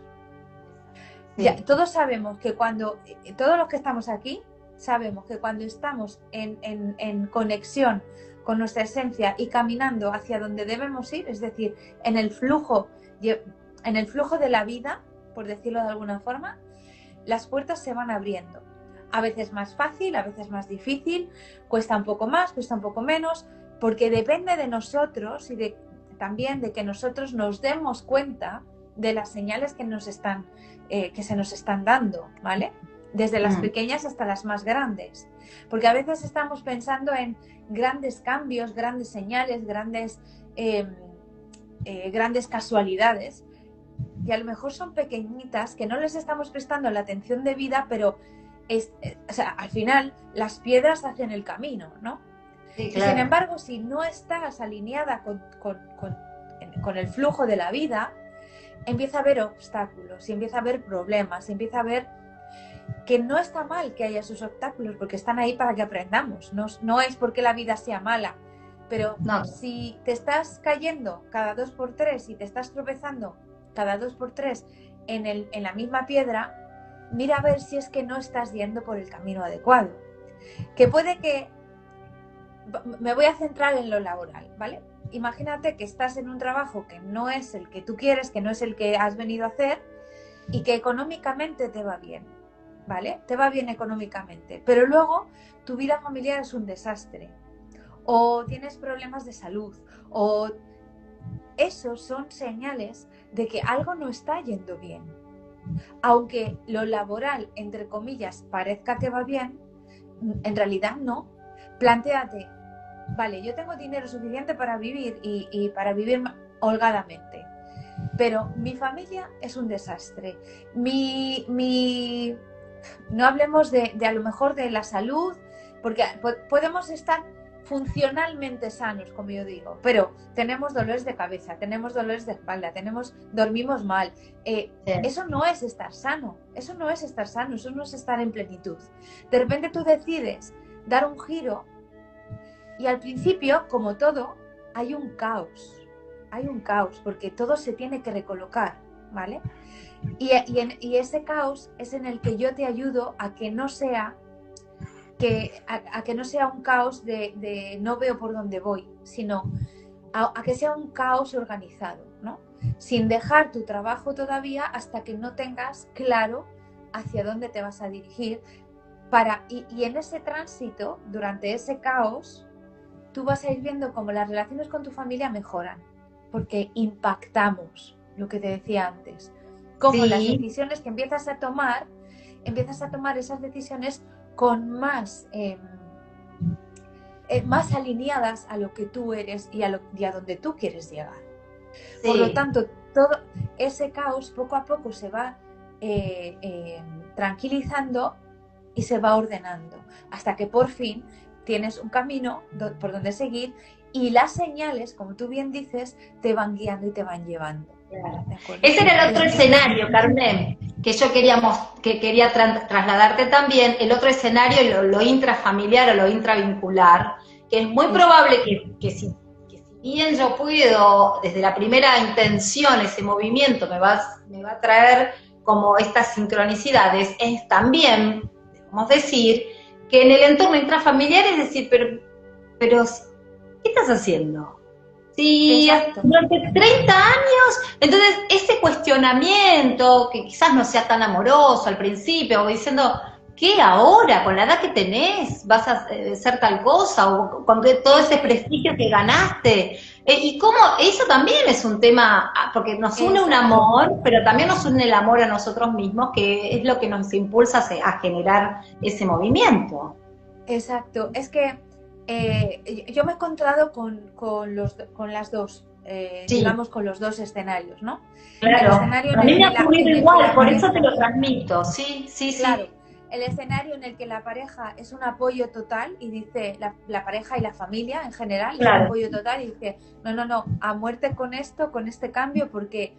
Sí. Ya, todos sabemos que todos los que estamos aquí, sabemos que cuando estamos en conexión con nuestra esencia y caminando hacia donde debemos ir, es decir, en el flujo de la vida, por decirlo de alguna forma, las puertas se van abriendo. A veces más fácil, a veces más difícil, cuesta un poco más, cuesta un poco menos, porque depende de nosotros y también de que nosotros nos demos cuenta de las señales que se nos están dando, ¿vale? Desde las pequeñas hasta las más grandes. Porque a veces estamos pensando en grandes cambios, grandes señales, grandes casualidades, y a lo mejor son pequeñitas que no les estamos prestando la atención debida, pero o sea, al final las piedras hacen el camino, ¿no? Sí, claro. Y sin embargo, si no estás alineada con el flujo de la vida, empieza a haber obstáculos, y empieza a haber problemas, y empieza a haber que no está mal que haya esos obstáculos, porque están ahí para que aprendamos, no es porque la vida sea mala, pero si te estás cayendo cada 2x3 y te estás tropezando cada 2x3 en la misma piedra, mira a ver si es que no estás yendo por el camino adecuado. Que puede que... Me voy a centrar en lo laboral, ¿vale? Imagínate que estás en un trabajo que no es el que tú quieres, que no es el que has venido a hacer y que económicamente te va bien, ¿vale? Te va bien económicamente, pero luego tu vida familiar es un desastre o tienes problemas de salud o... Esos son señales de que algo no está yendo bien. Aunque lo laboral, entre comillas, parezca que va bien, en realidad no. Plantéate, vale, yo tengo dinero suficiente para vivir y para vivir holgadamente, pero mi familia es un desastre. No hablemos de a lo mejor de la salud, porque podemos estar funcionalmente sanos, como yo digo, pero tenemos dolores de cabeza, tenemos dolores de espalda, dormimos mal. Eso no es estar sano, eso no es estar en plenitud. De repente tú decides dar un giro y al principio, como todo, hay un caos, porque todo se tiene que recolocar, ¿vale? Y ese caos es en el que yo te ayudo a que no sea a que no sea un caos de no veo por dónde voy, sino a que sea un caos organizado, ¿no? Sin dejar tu trabajo todavía hasta que no tengas claro hacia dónde te vas a dirigir. Y en ese tránsito, durante ese caos, tú vas a ir viendo cómo las relaciones con tu familia mejoran, porque impactamos, lo que te decía antes, cómo las decisiones que empiezas a tomar esas decisiones con más alineadas a lo que tú eres y a donde tú quieres llegar. Sí. Por lo tanto, todo ese caos poco a poco se va tranquilizando y se va ordenando, hasta que por fin tienes un camino por donde seguir y las señales, como tú bien dices, te van guiando y te van llevando. Claro. Ese era el otro escenario, Carmen, que yo quería trasladarte también, el otro escenario, lo intrafamiliar o lo intravincular, que es muy probable que si bien yo puedo, desde la primera intención, ese movimiento me va a traer como estas sincronicidades, es también, debemos decir, que en el entorno intrafamiliar es decir, pero ¿qué estás haciendo? Sí, durante 30 años, entonces ese cuestionamiento, que quizás no sea tan amoroso al principio, o diciendo, ¿qué ahora, con la edad que tenés, vas a ser tal cosa, o con todo ese prestigio que ganaste? Y cómo, eso también es un tema, porque nos une un amor, pero también nos une el amor a nosotros mismos, que es lo que nos impulsa a generar ese movimiento. Exacto, es que yo me he encontrado con las dos, digamos, con los dos escenarios, ¿no? Claro, a mí me ha ocurrido igual, por eso te lo transmito, sí. Claro, el escenario en el que la pareja es un apoyo total y dice, la pareja y la familia en general, es un apoyo total y dice, no, a muerte con esto, con este cambio, porque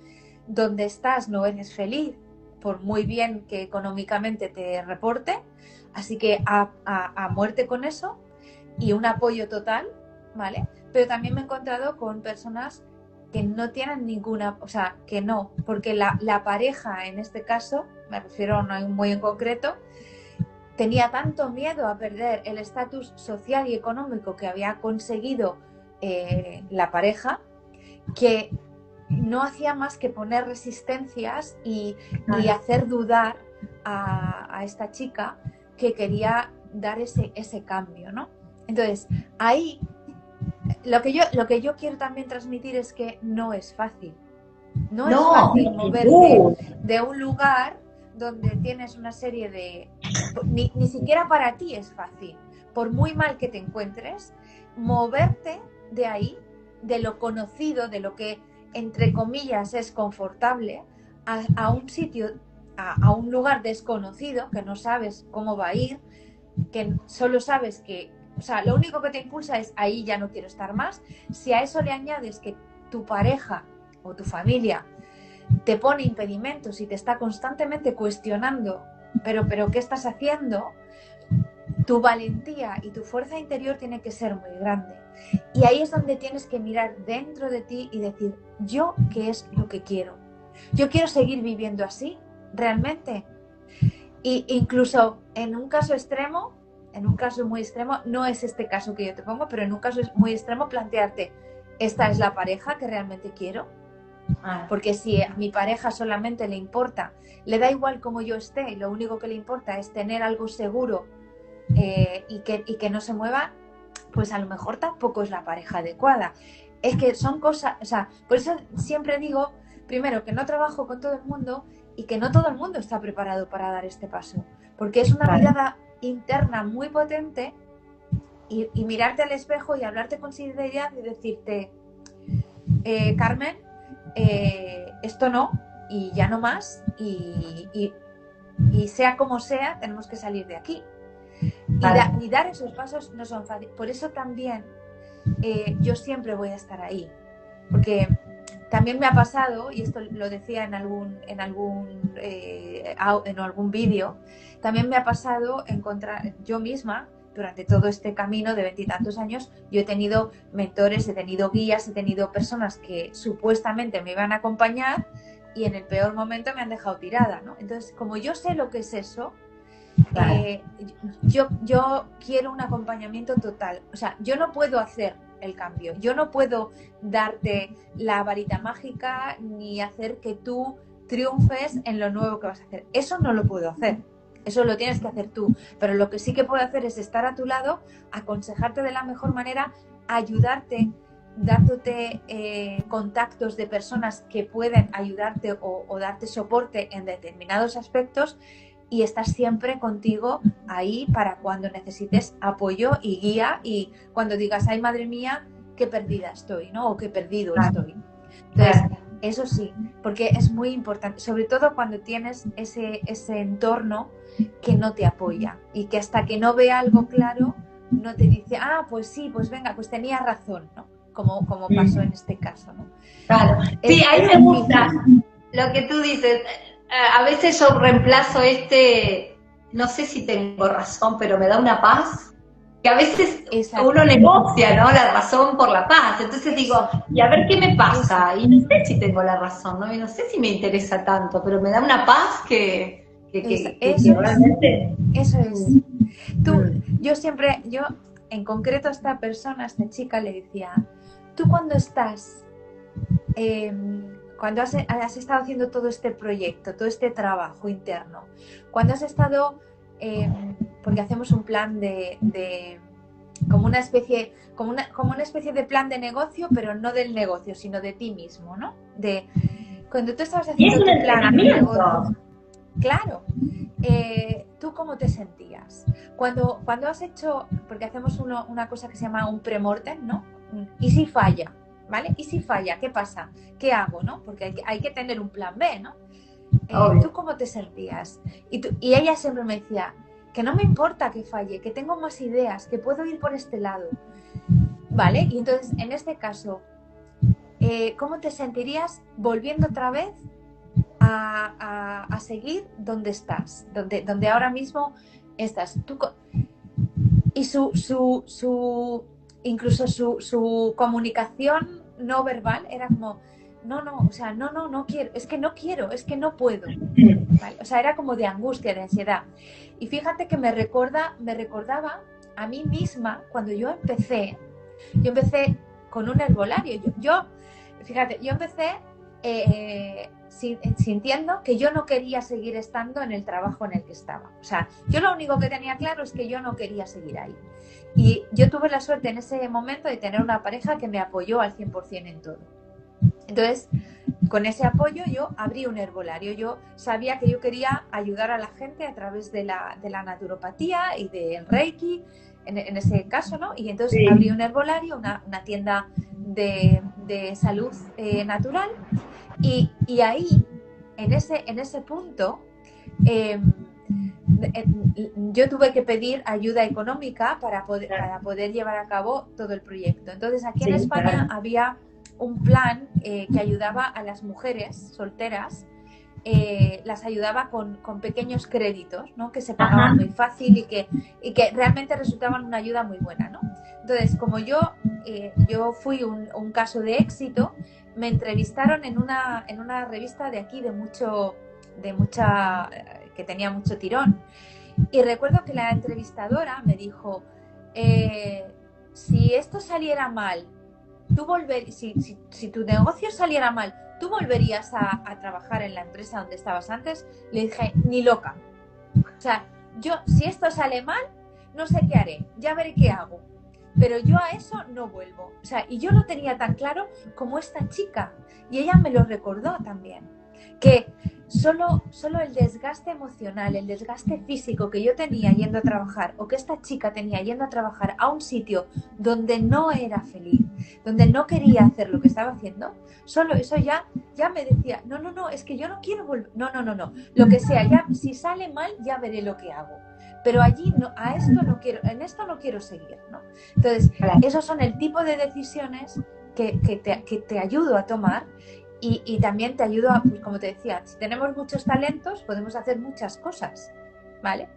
donde estás no eres feliz, por muy bien que económicamente te reporte, así que a muerte con eso. Y un apoyo total, ¿vale? Pero también me he encontrado con personas que no tienen ninguna, o sea, que no, porque la pareja en este caso, me refiero a un muy en concreto, tenía tanto miedo a perder el estatus social y económico que había conseguido la pareja, que no hacía más que poner resistencias y hacer dudar a esta chica que quería dar ese cambio, ¿no? Entonces, ahí lo que yo quiero también transmitir es que no es fácil. No es fácil moverte de un lugar donde tienes una serie de... Ni siquiera para ti es fácil. Por muy mal que te encuentres, moverte de ahí, de lo conocido, de lo que, entre comillas, es confortable, a un sitio, a un lugar desconocido, que no sabes cómo va a ir, que solo sabes que... O sea, lo único que te impulsa es ahí ya no quiero estar más. Si a eso le añades que tu pareja o tu familia te pone impedimentos y te está constantemente cuestionando, pero ¿qué estás haciendo? Tu valentía y tu fuerza interior tiene que ser muy grande. Y ahí es donde tienes que mirar dentro de ti y decir, ¿yo qué es lo que quiero? ¿Yo quiero seguir viviendo así? ¿Realmente? Y incluso en un caso extremo, en un caso muy extremo, no es este caso que yo te pongo, pero en un caso muy extremo plantearte, ¿esta es la pareja que realmente quiero? Porque si a mi pareja solamente le importa, le da igual cómo yo esté, lo único que le importa es tener algo seguro y que no se mueva, pues a lo mejor tampoco es la pareja adecuada. Es que son cosas, o sea, por eso siempre digo, primero, que no trabajo con todo el mundo y que no todo el mundo está preparado para dar este paso, porque es una mirada interna muy potente y mirarte al espejo y hablarte con sinceridad y decirte, Carmen, esto no, y ya no más, y sea como sea, tenemos que salir de aquí. Y dar esos pasos no son fáciles. Por eso también yo siempre voy a estar ahí, porque también me ha pasado, y esto lo decía en algún vídeo, también me ha pasado encontrar yo misma, durante todo este camino de 20 y tantos años, yo he tenido mentores, he tenido guías, he tenido personas que supuestamente me iban a acompañar y en el peor momento me han dejado tirada, ¿no? Entonces, como yo sé lo que es eso, Vale. Yo quiero un acompañamiento total. O sea, yo no puedo hacer el cambio. Yo no puedo darte la varita mágica ni hacer que tú triunfes en lo nuevo que vas a hacer. Eso no lo puedo hacer. Eso lo tienes que hacer tú. Pero lo que sí que puedo hacer es estar a tu lado, aconsejarte de la mejor manera, ayudarte, dándote contactos de personas que pueden ayudarte o darte soporte en determinados aspectos, y estar siempre contigo ahí para cuando necesites apoyo y guía, y cuando digas, ay madre mía, qué perdida estoy, ¿no? O qué perdido estoy. Entonces, eso sí, porque es muy importante, sobre todo cuando tienes ese entorno que no te apoya y que hasta que no ve algo claro, no te dice, ah, pues sí, pues venga, pues tenía razón, ¿no? Como pasó en este caso, ¿no? Claro. Sí, ahí me gusta lo que tú dices. A veces yo reemplazo no sé si tengo razón, pero me da una paz, que a veces uno negocia, ¿no? La razón por la paz. Entonces digo, y a ver qué me pasa, y no sé si tengo la razón, ¿no? Y no sé si me interesa tanto, pero me da una paz que realmente... Eso es. Yo en concreto a esta persona, a esta chica, le decía, tú cuando estás... cuando has estado haciendo todo este proyecto, todo este trabajo interno, cuando has estado, porque hacemos un plan como una especie de plan de negocio, pero no del negocio, sino de ti mismo, ¿no? Cuando tú estabas haciendo tu plan de negocio, claro, ¿tú cómo te sentías? Cuando has hecho, porque hacemos una cosa que se llama un premortem, ¿no? ¿Y si falla? ¿Vale? ¿Y si falla? ¿Qué pasa? ¿Qué hago? ¿No? Porque hay que tener un plan B, ¿no? ¿Tú cómo te sentías? Y ella siempre me decía, que no me importa que falle, que tengo más ideas, que puedo ir por este lado. ¿Vale? Y entonces, en este caso, ¿cómo te sentirías volviendo otra vez a seguir donde estás? Donde ahora mismo estás. Y incluso su comunicación no verbal era como, no quiero, es que no puedo, ¿vale? O sea, era como de angustia, de ansiedad. Y fíjate que me recordaba a mí misma cuando yo empecé con un herbolario. Yo empecé sintiendo que yo no quería seguir estando en el trabajo en el que estaba. O sea, yo lo único que tenía claro es que yo no quería seguir ahí. Y yo tuve la suerte en ese momento de tener una pareja que me apoyó al 100% en todo. Entonces, con ese apoyo yo abrí un herbolario. Yo sabía que yo quería ayudar a la gente a través de la naturopatía y del Reiki, en ese caso, ¿no? Y entonces abrí un herbolario, una tienda de salud natural, y ahí, en ese punto, yo tuve que pedir ayuda económica para poder llevar a cabo todo el proyecto. Entonces, aquí en España había un plan que ayudaba a las mujeres solteras, las ayudaba con pequeños créditos, ¿no? Que se pagaban muy fácil y que realmente resultaban una ayuda muy buena, ¿no? Entonces, como yo fui un caso de éxito, me entrevistaron en una revista de aquí que tenía mucho tirón. Y recuerdo que la entrevistadora me dijo, si esto saliera mal, si tu negocio saliera mal, ¿tú volverías a trabajar en la empresa donde estabas antes? Le dije, ni loca. O sea, si esto sale mal, no sé qué haré, ya veré qué hago. Pero yo a eso no vuelvo. O sea, y yo lo tenía tan claro como esta chica. Y ella me lo recordó también. Que solo el desgaste emocional, el desgaste físico que yo tenía yendo a trabajar, o que esta chica tenía yendo a trabajar a un sitio donde no era feliz, donde no quería hacer lo que estaba haciendo, solo eso ya me decía, no, es que yo no quiero volver, no, lo que sea, ya si sale mal ya veré lo que hago. Pero allí en esto no quiero seguir, ¿no? Entonces, esos son el tipo de decisiones que te ayudo a tomar. Y también te ayudo pues como te decía, si tenemos muchos talentos, podemos hacer muchas cosas, ¿vale?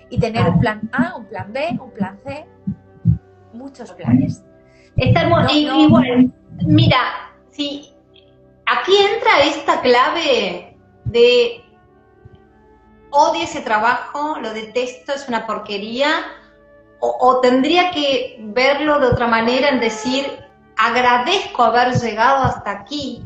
Y tener un plan A, un plan B, un plan C, muchos planes. Está hermoso. Bueno, mira, si aquí entra esta clave de odio ese trabajo, lo detesto, es una porquería, o tendría que verlo de otra manera en decir, agradezco haber llegado hasta aquí.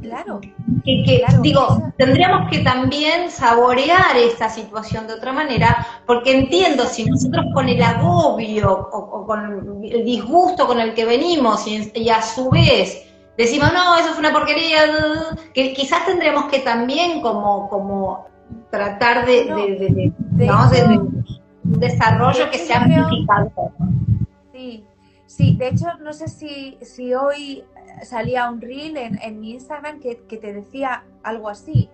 Claro. Claro, digo, eso... tendríamos que también saborear esta situación de otra manera, porque entiendo, si nosotros con el agobio o con el disgusto con el que venimos y a su vez decimos, no, eso es una porquería, que quizás tendremos que también como tratar de un desarrollo que sea amplificado. Sí, de hecho, no sé si hoy salía un reel en mi Instagram que te decía algo así.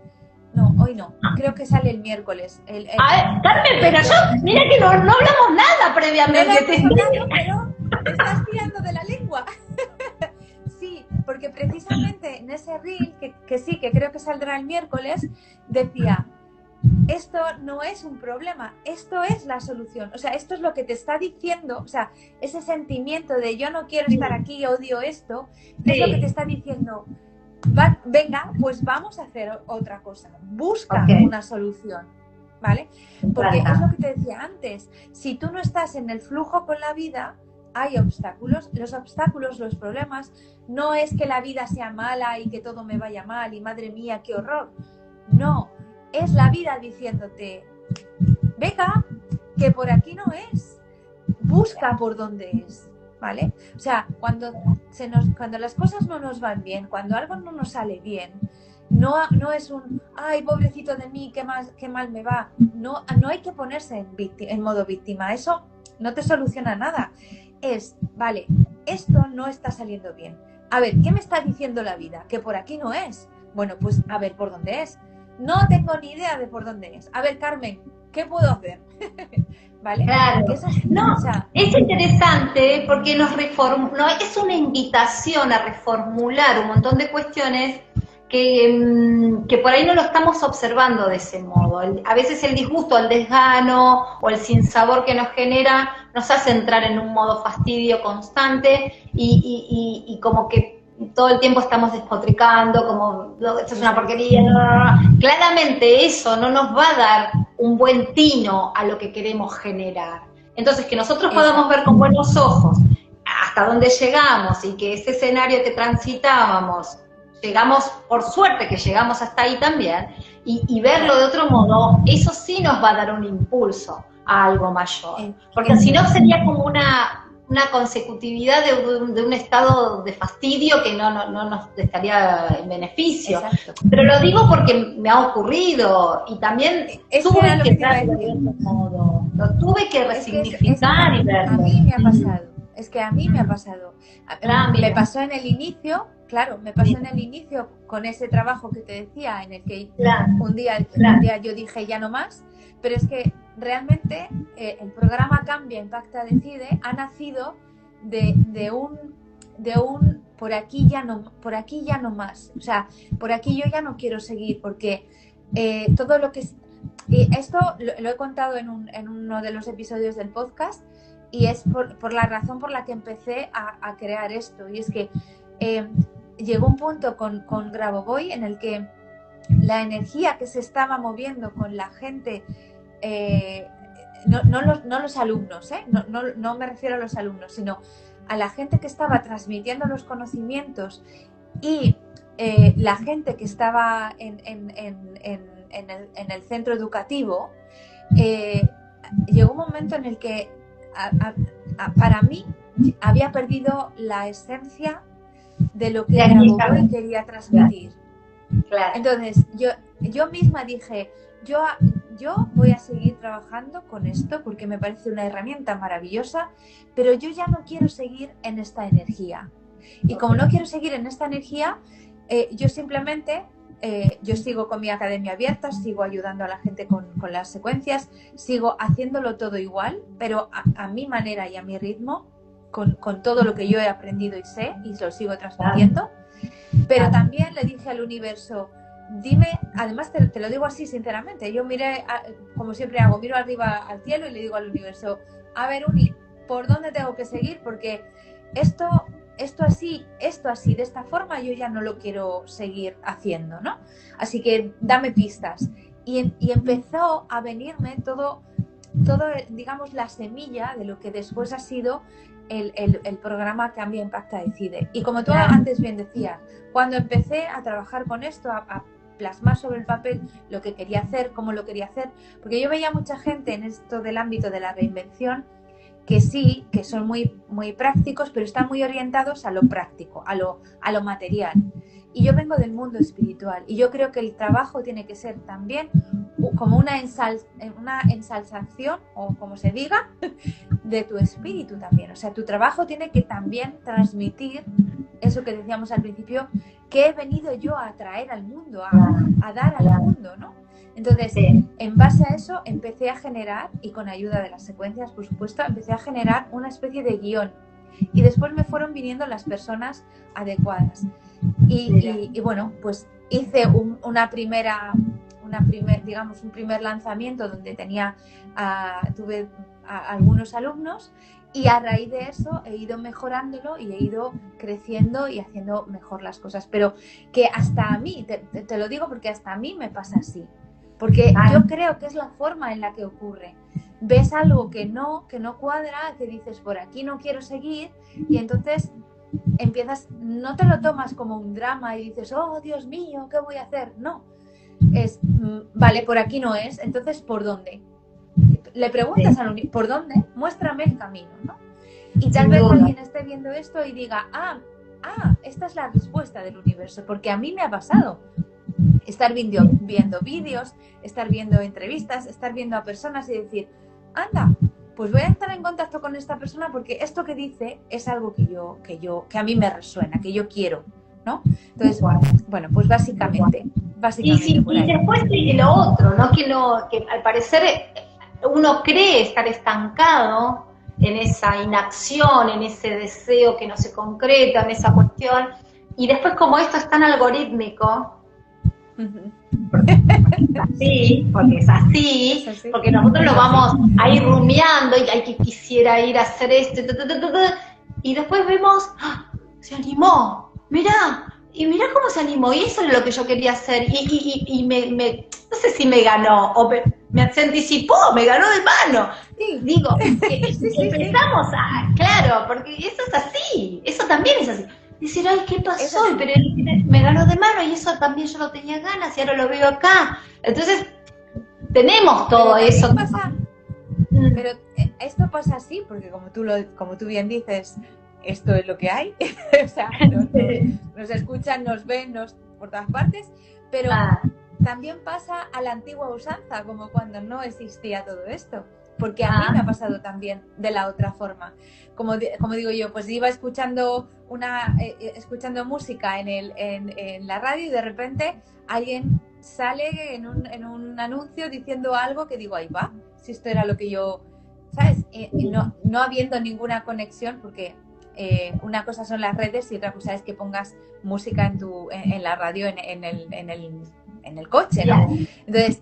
No, hoy no. Creo que sale el miércoles. A ver, Carmen, pero mira que no hablamos nada previamente. No hablado, pero me estás tirando de la lengua. Sí, porque precisamente en ese reel, que sí, que creo que saldrá el miércoles, decía... Esto no es un problema, esto es la solución. O sea, esto es lo que te está diciendo, o sea, ese sentimiento de yo no quiero estar aquí, odio esto, es lo que te está diciendo, venga, pues vamos a hacer otra cosa, busca una solución, ¿vale? Porque es lo que te decía antes, si tú no estás en el flujo con la vida, hay obstáculos. Los obstáculos, los problemas, no es que la vida sea mala y que todo me vaya mal y madre mía, qué horror. No. Es la vida diciéndote, venga, que por aquí no es, busca por dónde es, ¿vale? O sea, cuando las cosas no nos van bien, cuando algo no nos sale bien, no es un, ay, pobrecito de mí, qué mal me va. No hay que ponerse en modo víctima, eso no te soluciona nada. Es, vale, esto no está saliendo bien. A ver, ¿qué me está diciendo la vida? Que por aquí no es. Bueno, pues a ver por dónde es. No tengo ni idea de por dónde es. A ver, Carmen, ¿qué puedo hacer? ¿Vale? Claro. No, o sea, es interesante porque es una invitación a reformular un montón de cuestiones que por ahí no lo estamos observando de ese modo. A veces el disgusto, el desgano o el sinsabor que nos genera nos hace entrar en un modo fastidio constante y como que todo el tiempo estamos despotricando, como, esto es una porquería, Claramente eso no nos va a dar un buen tino a lo que queremos generar. Entonces, que nosotros podamos ver con buenos ojos hasta dónde llegamos y que ese escenario que transitábamos, llegamos, por suerte que llegamos hasta ahí también, y verlo de otro modo, eso sí nos va a dar un impulso a algo mayor. Porque si no sería como una consecutividad de un estado de fastidio que no nos estaría en beneficio. Exacto. Pero lo digo porque me ha ocurrido y también tuve que verlo de otro modo. Lo tuve que resignificar y verlo. A mí me ha pasado. Es que a mí me ha pasado. Me pasó en el inicio, claro, me pasó en el inicio con ese trabajo que te decía, en el que un día yo dije ya no más, pero es que realmente el programa Cambia, Impacta, Decide ha nacido de un por aquí ya no más. O sea, por aquí yo ya no quiero seguir porque todo lo que... Y esto lo he contado en uno de los episodios del podcast y es por la razón por la que empecé a crear esto. Y es que llegó un punto con Grabovoi en el que la energía que se estaba moviendo con la gente... no los alumnos, no me refiero a los alumnos, sino a la gente que estaba transmitiendo los conocimientos y la gente que estaba en el centro educativo, llegó un momento en el que para mí había perdido la esencia de lo que Grabovoi quería transmitir. Claro. Entonces yo misma dije, yo voy a seguir trabajando con esto porque me parece una herramienta maravillosa, pero yo ya no quiero seguir en esta energía. Y como no quiero seguir en esta energía, yo simplemente, yo sigo con mi academia abierta, sigo ayudando a la gente con las secuencias, sigo haciéndolo todo igual, pero a mi manera y a mi ritmo, con todo lo que yo he aprendido y sé, y lo sigo transmitiendo. Pero también le dije al universo, dime, además te lo digo así sinceramente, yo miré, como siempre hago, miro arriba al cielo y le digo al universo, a ver Uni, ¿por dónde tengo que seguir? Porque esto así, de esta forma yo ya no lo quiero seguir haciendo, ¿no? Así que dame pistas. y empezó a venirme todo, digamos, la semilla de lo que después ha sido el programa Cambia, Impacta, Decide. Y como tú antes bien decías, cuando empecé a trabajar con esto, a plasmar sobre el papel lo que quería hacer, cómo lo quería hacer, porque yo veía mucha gente en esto del ámbito de la reinvención que sí, que son muy, muy prácticos, pero están muy orientados a lo práctico, a lo material. Y yo vengo del mundo espiritual y yo creo que el trabajo tiene que ser también como una ensalzación, o como se diga, de tu espíritu también. O sea, tu trabajo tiene que también transmitir eso que decíamos al principio, que he venido yo a traer al mundo, a dar al mundo, ¿no? Entonces, en base a eso, empecé a generar, y con ayuda de las secuencias, por supuesto, empecé a generar una especie de guión. Y después me fueron viniendo las personas adecuadas. Y bueno, pues hice un primer lanzamiento donde tuve algunos alumnos, y a raíz de eso he ido mejorándolo y he ido creciendo y haciendo mejor las cosas. Pero que hasta a mí, te lo digo porque hasta a mí me pasa así. Porque yo creo que es la forma en la que ocurre. Ves algo que no cuadra, que dices, por aquí no quiero seguir, y entonces empiezas, no te lo tomas como un drama y dices, oh, Dios mío, ¿qué voy a hacer? No, es, vale, por aquí no es, entonces, ¿por dónde? Le preguntas al universo, ¿por dónde? Muéstrame el camino, ¿no? Y tal vez alguien esté viendo esto y diga, esta es la respuesta del universo, porque a mí me ha pasado. Estar viendo vídeos, estar viendo entrevistas, estar viendo a personas y decir, anda, pues voy a estar en contacto con esta persona porque esto que dice es algo que a mí me resuena, que yo quiero, ¿no? Entonces, bueno, pues básicamente y después lo otro, ¿no? Que al parecer uno cree estar estancado en esa inacción, en ese deseo que no se concreta, en esa cuestión, y después como esto es tan algorítmico, porque es así, porque nosotros lo vamos a ir rumiando y que quisiera ir a hacer esto, y después vemos, se animó, mirá cómo se animó, y eso es lo que yo quería hacer, y no sé si me ganó, o se anticipó, me ganó de mano. Sí, digo, empezamos claro, porque eso es así, eso también es así. Decir, ay, ¿qué pasó? Pero me ganó de mano y eso también yo no tenía ganas y ahora lo veo acá. Entonces, tenemos todo eso. Pero esto pasa así, porque como tú bien dices, esto es lo que hay. O sea, nos escuchan, nos ven, por todas partes, pero también pasa a la antigua usanza, como cuando no existía todo esto. Porque a mí me ha pasado también de la otra forma. Como digo yo, pues iba escuchando música en la radio y de repente alguien sale en un anuncio diciendo algo que digo, ahí va, si esto era lo que yo, ¿sabes? No habiendo ninguna conexión, porque una cosa son las redes y otra cosa es que pongas música en la radio en el coche, ¿no? Entonces,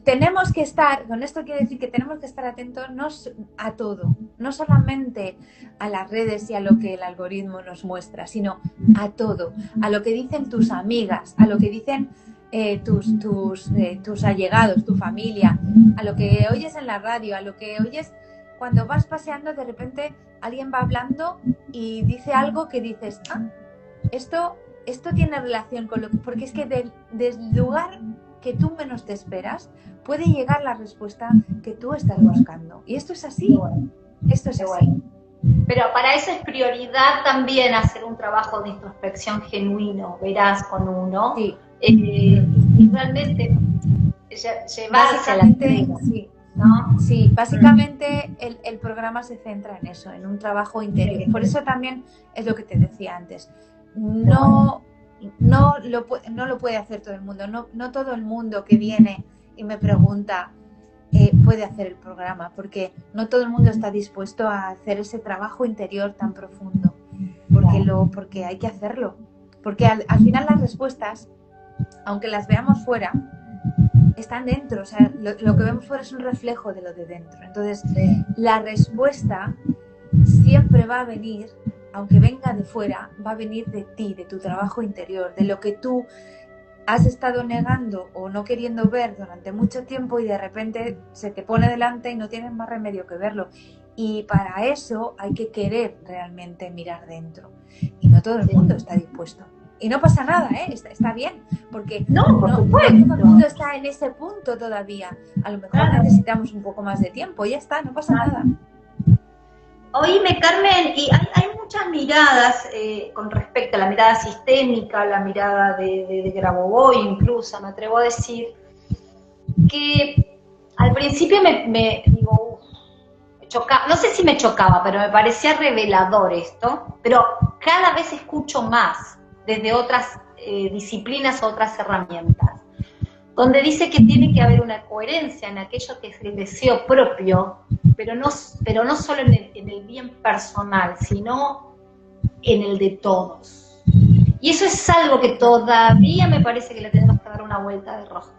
tenemos que estar, con esto quiero decir que tenemos que estar atentos a todo, no solamente a las redes y a lo que el algoritmo nos muestra, sino a todo, a lo que dicen tus amigas, a lo que dicen tus allegados, tu familia, a lo que oyes en la radio, a lo que oyes cuando vas paseando, de repente alguien va hablando y dice algo que dices, esto tiene relación con lo que, porque es que desde el lugar que tú menos te esperas, puede llegar la respuesta que tú estás buscando. Y esto es así. Esto es así. Pero para eso es prioridad también hacer un trabajo de introspección genuino, verás, con uno. Sí. Y realmente llevar hacia la entrega. Sí. ¿No? Sí, básicamente el programa se centra en eso, en un trabajo interior. Por eso también es lo que te decía antes. No lo puede hacer todo el mundo, no todo el mundo que viene y me pregunta puede hacer el programa, porque no todo el mundo está dispuesto a hacer ese trabajo interior tan profundo, porque hay que hacerlo, porque al final las respuestas, aunque las veamos fuera, están dentro, o sea, lo que vemos fuera es un reflejo de lo de dentro. Entonces, la respuesta siempre va a venir, aunque venga de fuera, va a venir de ti, de tu trabajo interior, de lo que tú has estado negando o no queriendo ver durante mucho tiempo y de repente se te pone delante y no tienes más remedio que verlo. Y para eso hay que querer realmente mirar dentro. Y no todo el mundo está dispuesto. Y no pasa nada, está bien, porque No, por no todo supuesto. el mundo está en ese punto todavía. A lo mejor necesitamos un poco más de tiempo, ya está, no pasa nada. Oíme, Carmen, y hay muchas miradas con respecto a la mirada sistémica, la mirada de Grabovoi incluso, me atrevo a decir, que al principio me digo, chocaba, no sé si me chocaba, pero me parecía revelador esto, pero cada vez escucho más desde otras disciplinas o otras herramientas, donde dice que tiene que haber una coherencia en aquello que es el deseo propio, pero no solo en el bien personal, sino en el de todos. Y eso es algo que todavía me parece que le tenemos que dar una vuelta de rosca,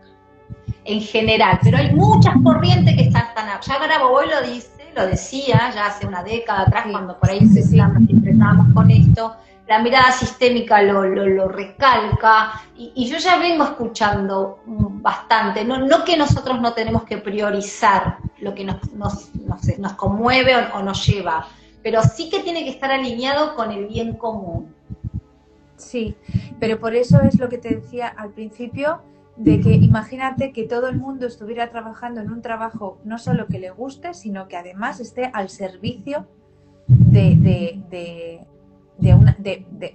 en general, pero hay muchas corrientes que están ya Grabovoi lo decía ya hace una década atrás, cuando por ahí enfrentábamos con esto, la mirada sistémica lo recalca, y yo ya vengo escuchando bastante, no que nosotros no tenemos que priorizar lo que nos conmueve o nos lleva, pero sí que tiene que estar alineado con el bien común. Sí, pero por eso es lo que te decía al principio, de que imagínate que todo el mundo estuviera trabajando en un trabajo no solo que le guste, sino que además esté al servicio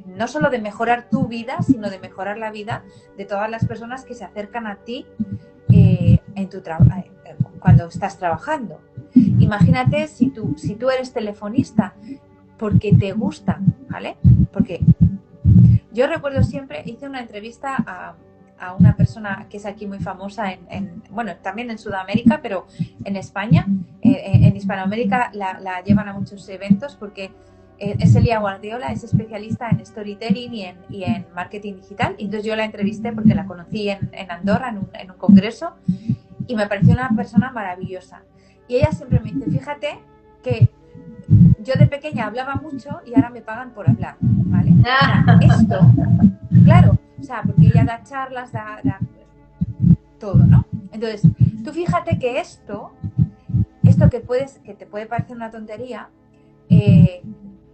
no solo de mejorar tu vida, sino de mejorar la vida de todas las personas que se acercan a ti en tu cuando estás trabajando. Imagínate si tú eres telefonista porque te gusta, ¿vale? Porque yo recuerdo siempre, hice una entrevista a una persona que es aquí muy famosa bueno, también en Sudamérica, pero en España, en Hispanoamérica la llevan a muchos eventos porque es Elia Guardiola, es especialista en storytelling y en marketing digital. Y entonces yo la entrevisté porque la conocí en Andorra, en un congreso, y me pareció una persona maravillosa. Y ella siempre me dice, fíjate que yo de pequeña hablaba mucho y ahora me pagan por hablar, ¿vale? Esto, claro, o sea, porque ella da charlas, da todo, ¿no? Entonces, tú fíjate que esto que te puede parecer una tontería,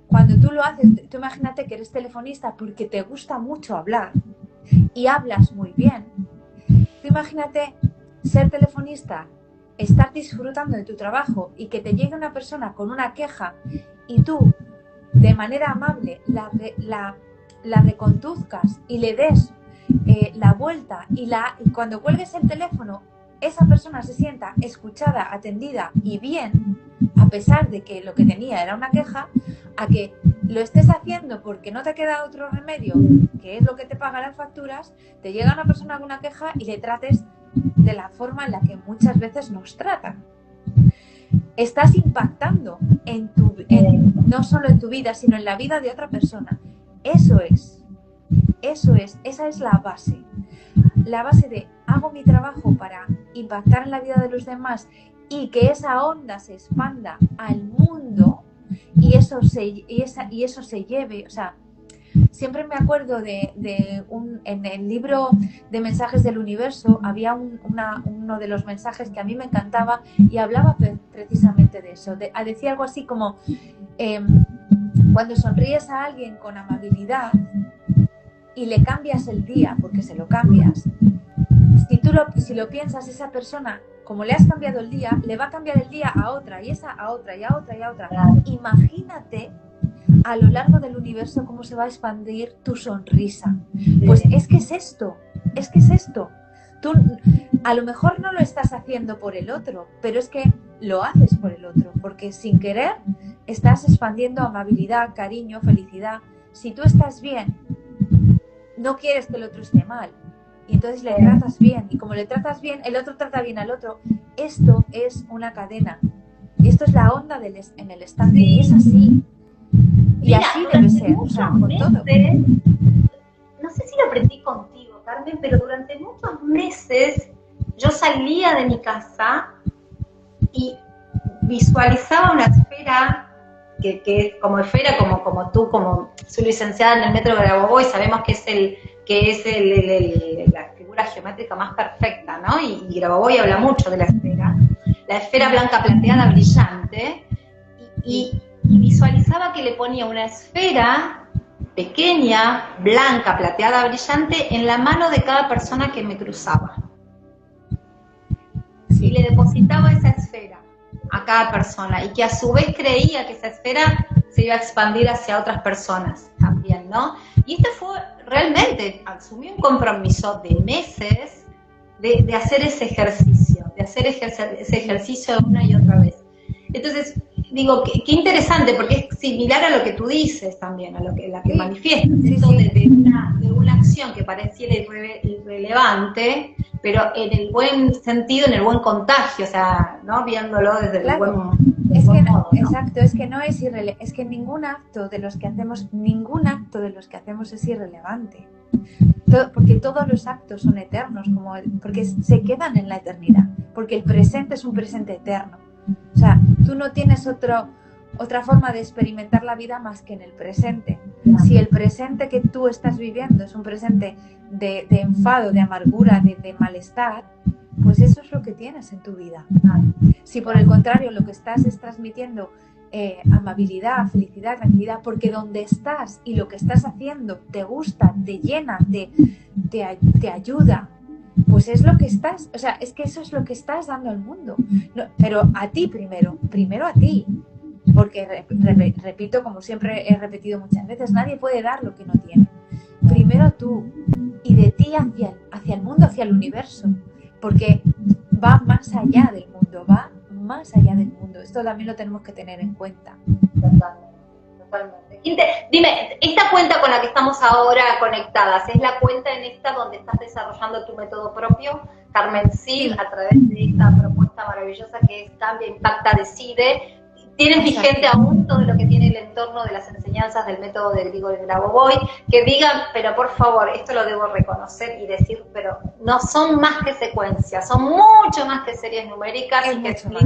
cuando tú lo haces, tú imagínate que eres telefonista porque te gusta mucho hablar y hablas muy bien. Tú imagínate ser telefonista, estar disfrutando de tu trabajo y que te llegue una persona con una queja y tú, de manera amable, la reconduzcas y le des la vuelta y cuando cuelgues el teléfono, esa persona se sienta escuchada, atendida y bien, a pesar de que lo que tenía era una queja, a que lo estés haciendo porque no te queda otro remedio, que es lo que te paga las facturas, te llega una persona con una queja y le trates de la forma en la que muchas veces nos tratan. Estás impactando no solo en tu vida, sino en la vida de otra persona. Esa es la base. La base de hago mi trabajo para impactar en la vida de los demás y que esa onda se expanda al mundo y eso se lleve, o sea, siempre me acuerdo en el libro de Mensajes del Universo había uno de los mensajes que a mí me encantaba y hablaba precisamente de eso, decía algo así como cuando sonríes a alguien con amabilidad y le cambias el día, porque se lo cambias, si lo piensas, esa persona, como le has cambiado el día, le va a cambiar el día a otra, y esa a otra, y a otra, y a otra. Imagínate a lo largo del universo cómo se va a expandir tu sonrisa. Pues es que es esto. Tú a lo mejor no lo estás haciendo por el otro, pero es que lo haces por el otro, porque sin querer estás expandiendo amabilidad, cariño, felicidad. Si tú estás bien, no quieres que el otro esté mal, y entonces le tratas bien, y como le tratas bien, el otro trata bien al otro. Esto es una cadena, y esto es la onda en el estante, y es así. Y mira, así debe ser, o sea, con todo. No sé si lo aprendí contigo, Carmen, pero durante muchos meses yo salía de mi casa y visualizaba una esfera que es como esfera, como tú, como soy licenciada en el método de Grabovoi, sabemos que es la figura geométrica más perfecta, ¿no? Y Grabovoi habla mucho de la esfera blanca plateada brillante, y visualizaba que le ponía una esfera pequeña, blanca, plateada, brillante, en la mano de cada persona que me cruzaba. Y le depositaba esa esfera a cada persona, y que a su vez creía que esa esfera se iba a expandir hacia otras personas también, ¿no? Y este fue realmente, asumí un compromiso de meses de hacer ese ejercicio, ese ejercicio una y otra vez. Entonces, digo, qué interesante, porque es similar a lo que tú dices también, a la que manifiestas, esto de una acción que pareciera irrelevante, pero en el buen sentido, en el buen contagio, o sea, ¿no? Viéndolo desde el buen modo, ¿no? Exacto, es que no es irrelevante, es que ningún acto de los que hacemos es irrelevante. Porque todos los actos son eternos, porque se quedan en la eternidad, porque el presente es un presente eterno. O sea, tú no tienes otra forma de experimentar la vida más que en el presente. Si el presente que tú estás viviendo es un presente de enfado, de amargura, de malestar, pues eso es lo que tienes en tu vida. Si por el contrario lo que estás es transmitiendo amabilidad, felicidad, tranquilidad, porque donde estás y lo que estás haciendo te gusta, te llena, te ayuda, pues es lo que estás, o sea, es que eso es lo que estás dando al mundo. No, pero a ti primero a ti, porque repito, como siempre he repetido muchas veces, nadie puede dar lo que no tiene. Primero tú, y de ti hacia el mundo, hacia el universo, porque va más allá del mundo, va más allá del mundo. Esto también lo tenemos que tener en cuenta. Totalmente. Dime, ¿esta cuenta con la que estamos ahora conectadas es la cuenta en esta donde estás desarrollando tu método propio, Carmen Sil, a través de esta propuesta maravillosa que es Cambia, Impacta, Decide? ¿Tienes vigente aún todo lo que tiene el entorno de las enseñanzas del método de Grabovoi? Que digan, pero por favor, esto lo debo reconocer y decir, pero no son más que secuencias, son mucho más que series numéricas. Es y mucho que más.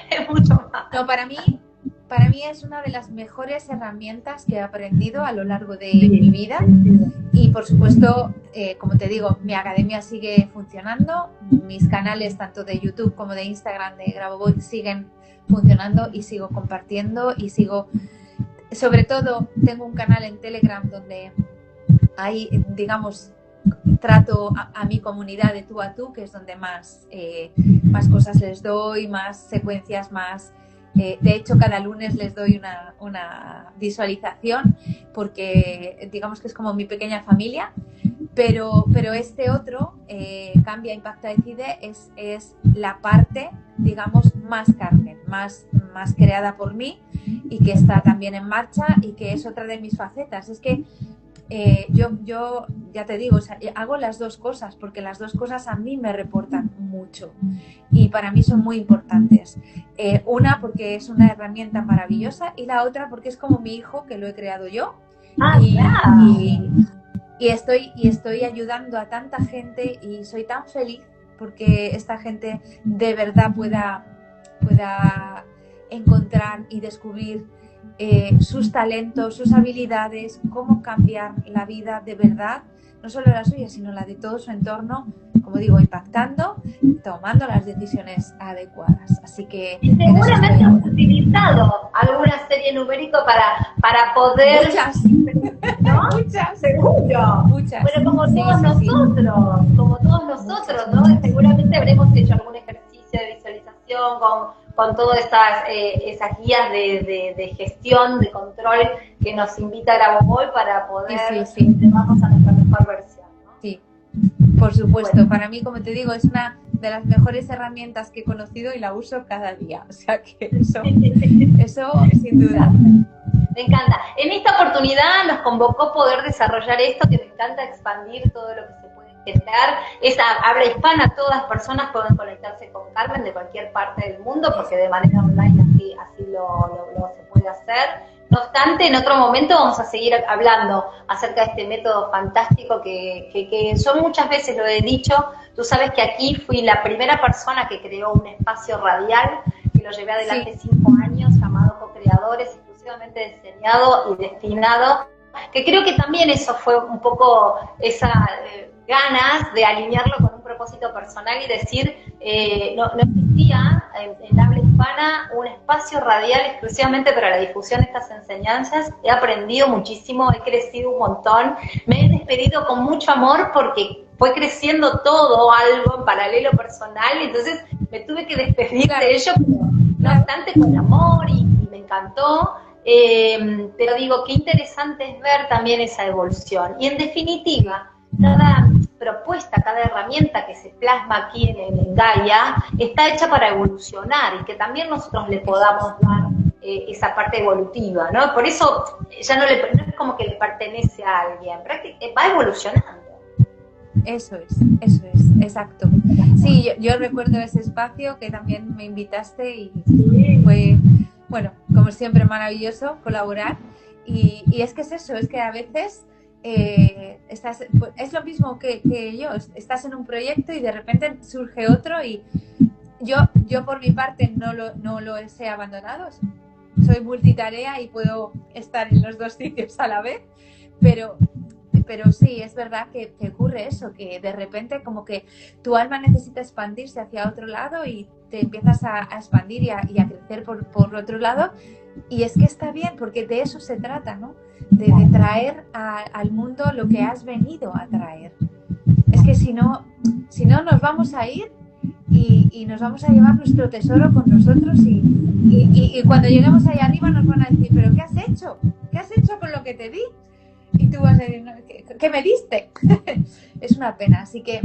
Es mucho más. No, para mí es una de las mejores herramientas que he aprendido a lo largo de mi vida, y por supuesto, como te digo, mi academia sigue funcionando, mis canales tanto de YouTube como de Instagram de Grabovoi siguen funcionando, y sigo compartiendo, y sobre todo tengo un canal en Telegram donde hay, digamos, trato a mi comunidad de tú a tú, que es donde más cosas les doy, más secuencias, más... de hecho, cada lunes les doy una visualización, porque digamos que es como mi pequeña familia, pero este otro, Cambia, Impacta, Decide, es la parte, digamos, más Carmen, más creada por mí, y que está también en marcha, y que es otra de mis facetas. Es que yo ya te digo, o sea, hago las dos cosas, porque las dos cosas a mí me reportan mucho y para mí son muy importantes. Una porque es una herramienta maravillosa, y la otra porque es como mi hijo, que lo he creado yo. Y estoy ayudando a tanta gente, y soy tan feliz porque esta gente de verdad pueda encontrar y descubrir sus talentos, sus habilidades, cómo cambiar la vida de verdad, no solo la suya, sino la de todo su entorno, como digo, impactando, tomando las decisiones adecuadas. Así que... Y seguramente has utilizado alguna serie numérica para poder... Muchas. ¿No? Muchas. Seguro. Muchas. Bueno, como Sí, todos sí, nosotros, como todos nosotros, ¿no? Seguramente habremos hecho algún ejercicio de visualización con todas esas guías de gestión, de control que nos invita Grabovoi para poder llevarnos a nuestra mejor versión, ¿no? Sí, por supuesto. Bueno. Para mí, como te digo, es una de las mejores herramientas que he conocido, y la uso cada día. O sea que eso sin duda. Me encanta. En esta oportunidad nos convocó poder desarrollar esto, que me encanta expandir todo lo que se puede generar. Esa habla hispana, todas las personas pueden conectarse con Carmen de cualquier parte del mundo, porque de manera online así lo se puede hacer. No obstante, en otro momento vamos a seguir hablando acerca de este método fantástico que yo muchas veces lo he dicho. Tú sabes que aquí fui la primera persona que creó un espacio radial, que lo llevé adelante 5 años, llamado Co-Creadores, exclusivamente diseñado y destinado, que creo que también eso fue un poco esa ganas de alinearlo con un propósito personal y decir, no existía en habla hispana un espacio radial exclusivamente para la difusión de estas enseñanzas. He aprendido muchísimo, he crecido un montón, me he despedido con mucho amor porque fue creciendo todo algo en paralelo personal, entonces me tuve que despedir de ello, pero no obstante con amor y me encantó. Pero digo, qué interesante es ver también esa evolución. Y en definitiva, cada propuesta, cada herramienta que se plasma aquí en Gaia está hecha para evolucionar y que también nosotros le podamos dar esa parte evolutiva, ¿no? Por eso ya no es como que le pertenece a alguien, va evolucionando. Eso es, exacto. Sí, yo recuerdo ese espacio que también me invitaste y fue, bueno, como siempre maravilloso colaborar. Y es que es eso, es que a veces es lo mismo que yo, estás en un proyecto y de repente surge otro y yo por mi parte no lo he abandonado, soy multitarea y puedo estar en los 2 sitios a la vez, pero sí, es verdad que ocurre eso, que de repente como que tu alma necesita expandirse hacia otro lado y te empiezas a expandir y a crecer por otro lado, y es que está bien, porque de eso se trata, ¿no? De traer al mundo lo que has venido a traer. Es que si no nos vamos a ir y nos vamos a llevar nuestro tesoro con nosotros y cuando lleguemos ahí arriba nos van a decir, ¿pero qué has hecho? ¿Qué has hecho con lo que te di? Y tú vas a decir, ¿qué me diste? Es una pena, así que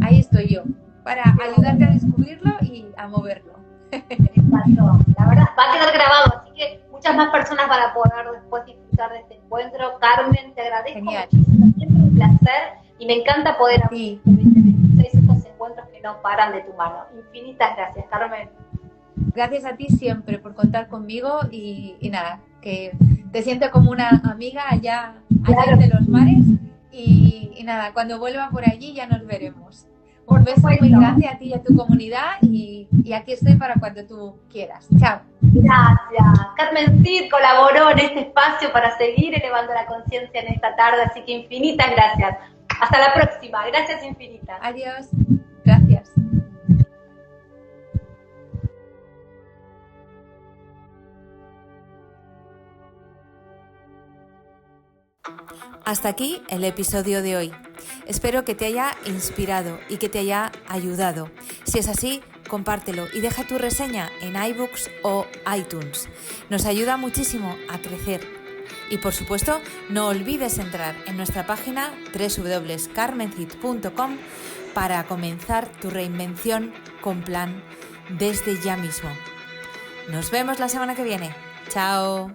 ahí estoy yo, para ayudarte a descubrirlo y a moverlo. Exacto, la verdad, va a quedar grabado, así que muchas más personas van a poder después disfrutar de este encuentro. Carmen, te agradezco muchísimo, siempre un placer, y me encanta poder abrir estos encuentros que no paran de tu mano. Infinitas gracias, Carmen. Gracias a ti siempre por contar conmigo y nada, que te siento como una amiga allá de los mares y nada, cuando vuelva por allí ya nos veremos. Un beso muy grande a ti y a tu comunidad y aquí estoy para cuando tú quieras. Chao. Gracias. Carmen Cid colaboró en este espacio para seguir elevando la conciencia en esta tarde, así que infinitas gracias. Hasta la próxima. Gracias infinitas. Adiós. Gracias. Hasta aquí el episodio de hoy. Espero que te haya inspirado y que te haya ayudado. Si es así, compártelo y deja tu reseña en iBooks o iTunes. Nos ayuda muchísimo a crecer. Y por supuesto, no olvides entrar en nuestra página www.carmencid.com para comenzar tu reinvención con plan desde ya mismo. Nos vemos la semana que viene. ¡Chao!